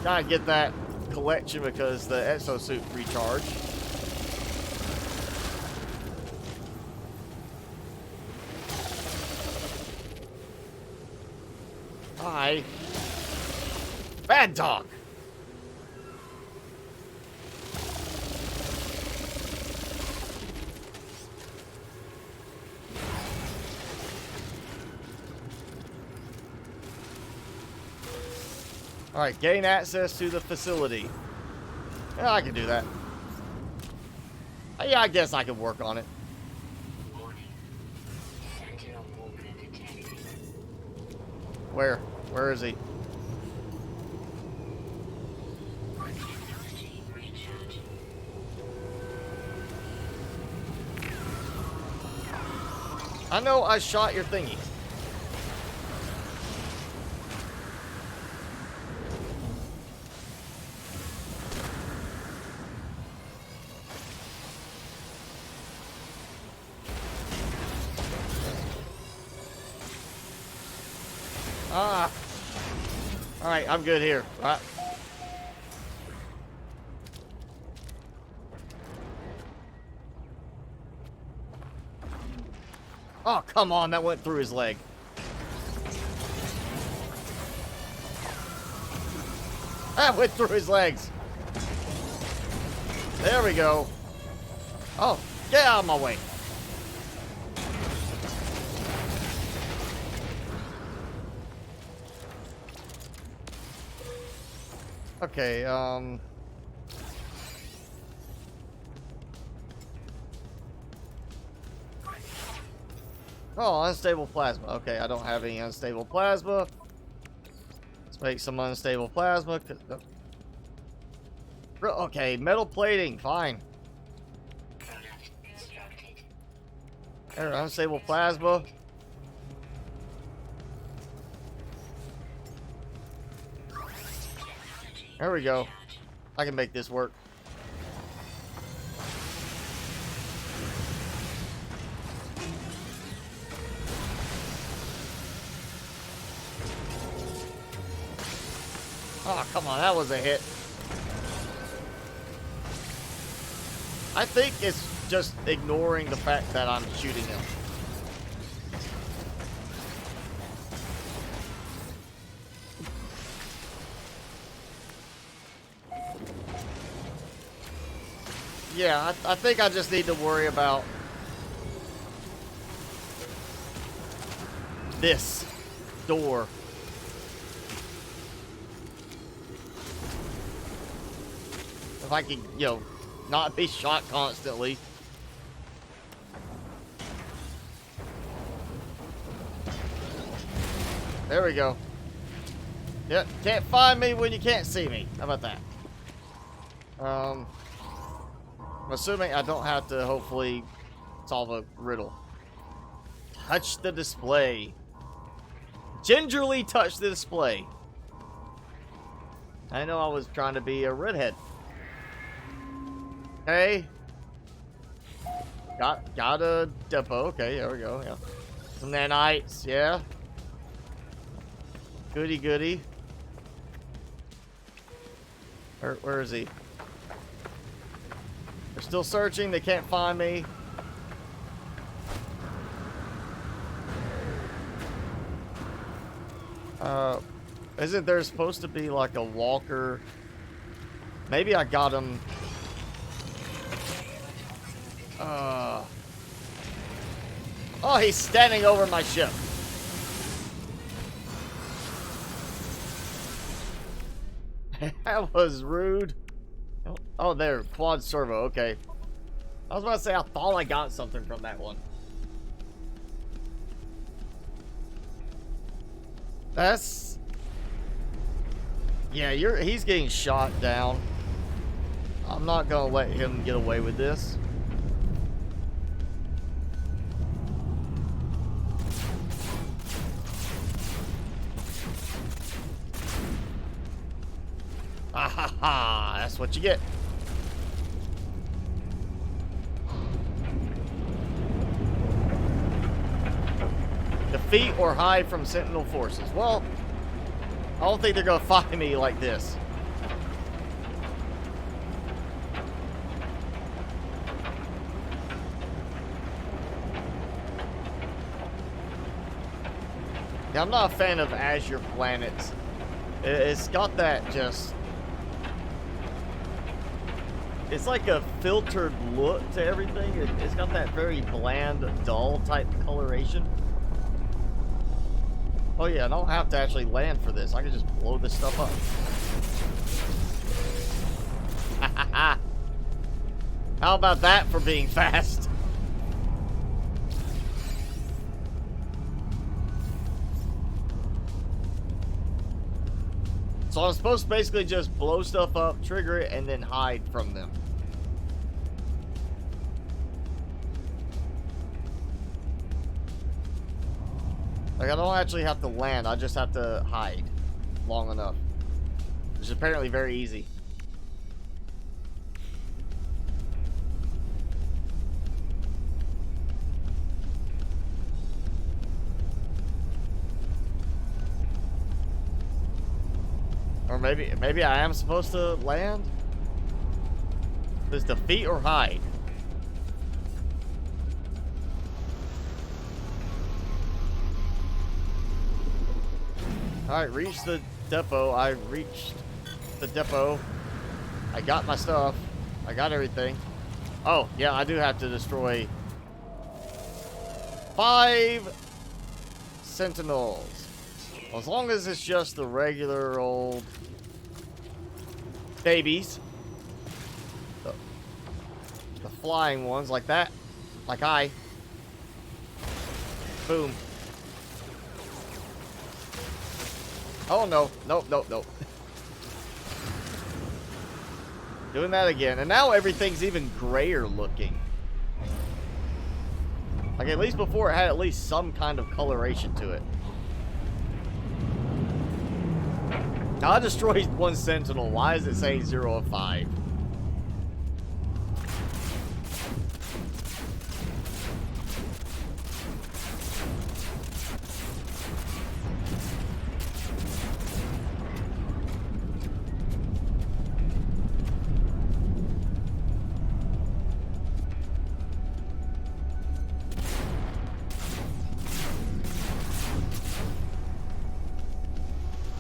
Gotta get that collection because the exosuit recharged. Hi. Bad dog. All right, gain access to the facility. Yeah, I can do that. Yeah, I guess I can work on it. Where? Where is he? I know I shot your thingy. Ah. All right, I'm good here. All right. Oh, come on, that went through his leg. That went through his legs. There we go. Oh, get out of my way. Okay, oh, unstable plasma. Okay, I don't have any unstable plasma. Let's make some unstable plasma. Okay, metal plating. Fine. There, unstable plasma. There we go. I can make this work. Oh, come on, that was a hit. I think it's just ignoring the fact that I'm shooting him. Yeah, I think I just need to worry about this door. If I can, you know, not be shot constantly. There we go. Yep, can't find me when you can't see me. How about that? I'm assuming I don't have to hopefully solve a riddle. Touch the display. Gingerly touch the display. I know I was trying to be a redhead. Okay. Got a depot. Okay, there we go. Yeah. Some nanites. Yeah. Goody goody. Where is he? They're still searching. They can't find me. Isn't there supposed to be like a walker? Maybe I got him. Oh, he's standing over my ship. That was rude. Oh, there. Quad servo. Okay. I was about to say, I thought I got something from that one. That's... Yeah, he's getting shot down. I'm not gonna let him get away with this. Ah ha ha! That's what you get. Defeat or hide from Sentinel forces. Well, I don't think they're gonna find me like this. Yeah, I'm not a fan of Azure planets. It's got that just... It's like a filtered look to everything. It's got that very bland, dull type coloration. Oh yeah, I don't have to actually land for this. I can just blow this stuff up. How about that for being fast? So I'm supposed to basically just blow stuff up, trigger it, and then hide from them. Like, I don't actually have to land, I just have to hide long enough. Which is apparently very easy. Or maybe I am supposed to land? Does defeat or hide? Alright, reach the depot. I reached the depot. I got my stuff. I got everything. Oh, yeah, I do have to destroy 5 sentinels. Well, as long as it's just the regular old babies. The flying ones like that. Like I. Boom. Oh no, nope, nope, nope. Doing that again. And now everything's even grayer looking. Like at least before it had at least some kind of coloration to it. Now I destroyed 1 sentinel. Why is it saying 0 of 5?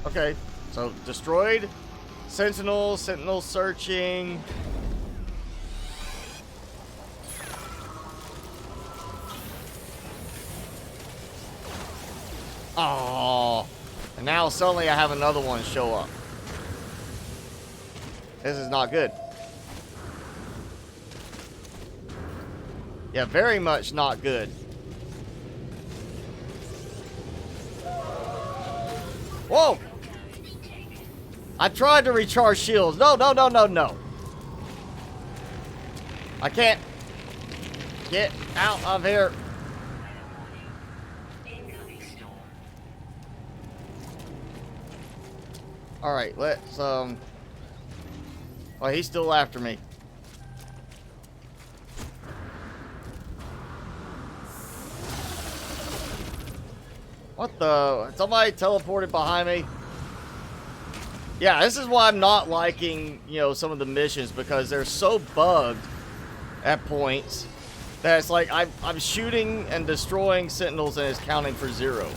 Okay, so destroyed. Sentinel searching. Oh, and now suddenly I have another one show up. This is not good. Yeah, very much not good. Whoa! I tried to recharge shields. No, no, no, no, no. I can't get out of here. Alright, let's, Oh, he's still after me. What the? Somebody teleported behind me? Yeah, this is why I'm not liking, you know, some of the missions, because they're so bugged at points that it's like I'm shooting and destroying sentinels and it's counting for 0.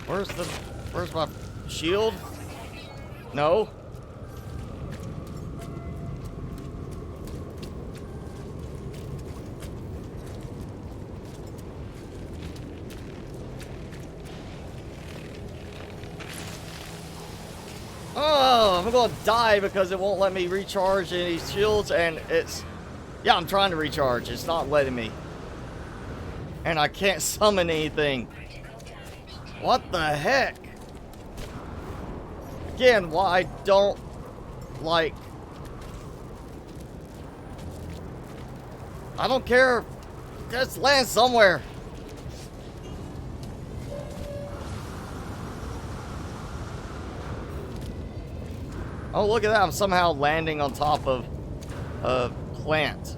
Where's my shield? No. Oh, I'm gonna die because it won't let me recharge any shields, and yeah, I'm trying to recharge. It's not letting me. And I can't summon anything. What the heck? Again, why I don't like... I don't care. Just land somewhere. Oh, look at that. I'm somehow landing on top of a plant.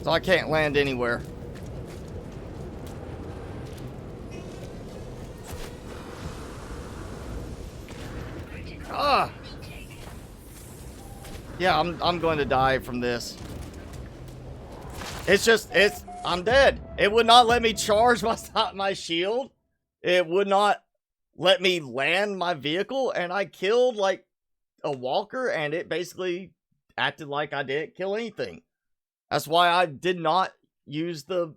So I can't land anywhere. Yeah, I'm going to die from this. I'm dead. It would not let me charge my shield. It would not let me land my vehicle, and I killed like a walker, and it basically acted like I didn't kill anything. That's why I did not use the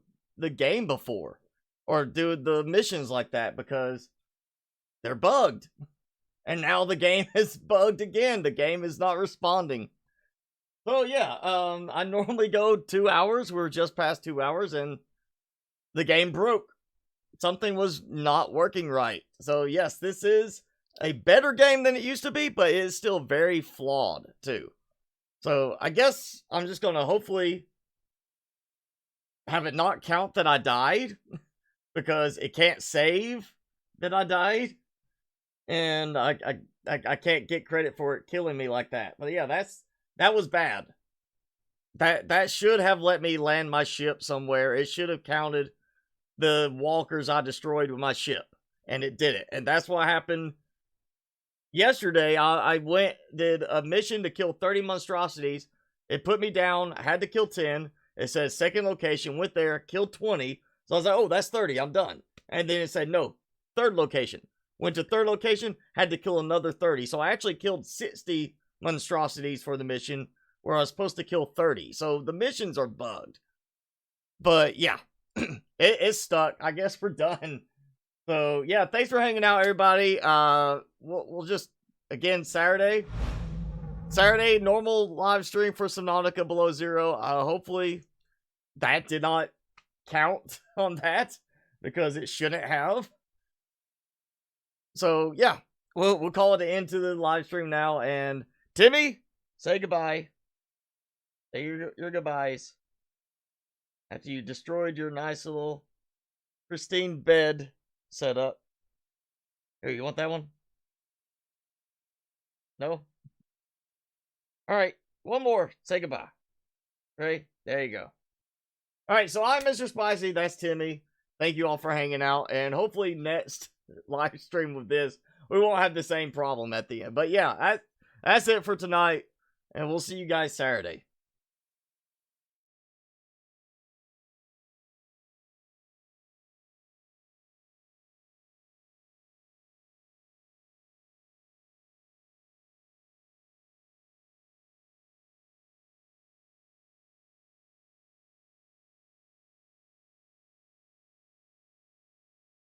game before, or do the missions like that, because they're bugged. And now the game is bugged again. The game is not responding. So yeah, I normally go 2 hours. We're just past 2 hours, and the game broke. Something was not working right. So yes, this is a better game than it used to be, but it is still very flawed too. So I guess I'm just gonna hopefully have it not count that I died, because it can't save that I died, and I can't get credit for it killing me like that. But yeah, that was bad. That should have let me land my ship somewhere. It should have counted the walkers I destroyed with my ship, and it didn't. And that's what happened yesterday. I did a mission to kill 30 monstrosities. It put me down. I had to kill 10. It says second location. Went there, killed 20. So I was like, oh, that's 30. I'm done. And then it said, no, third location. Went to third location, had to kill another 30. So I actually killed 60 monstrosities for the mission, where I was supposed to kill 30. So the missions are bugged. But yeah, it's stuck. I guess we're done. So yeah, thanks for hanging out, everybody. We'll just, again, Saturday, normal live stream for Subnautica Below Zero. Hopefully that did not count on that, because it shouldn't have. So yeah, we'll call it an end to the live stream now. And Timmy, say goodbye. Say your goodbyes. After you destroyed your nice little pristine bed setup. Here, you want that one? No? Alright, one more. Say goodbye. Ready? There you go. Alright, so I'm Mr. Spicy. That's Timmy. Thank you all for hanging out. And hopefully next live stream with this, we won't have the same problem at the end. But yeah, that's it for tonight. And we'll see you guys Saturday.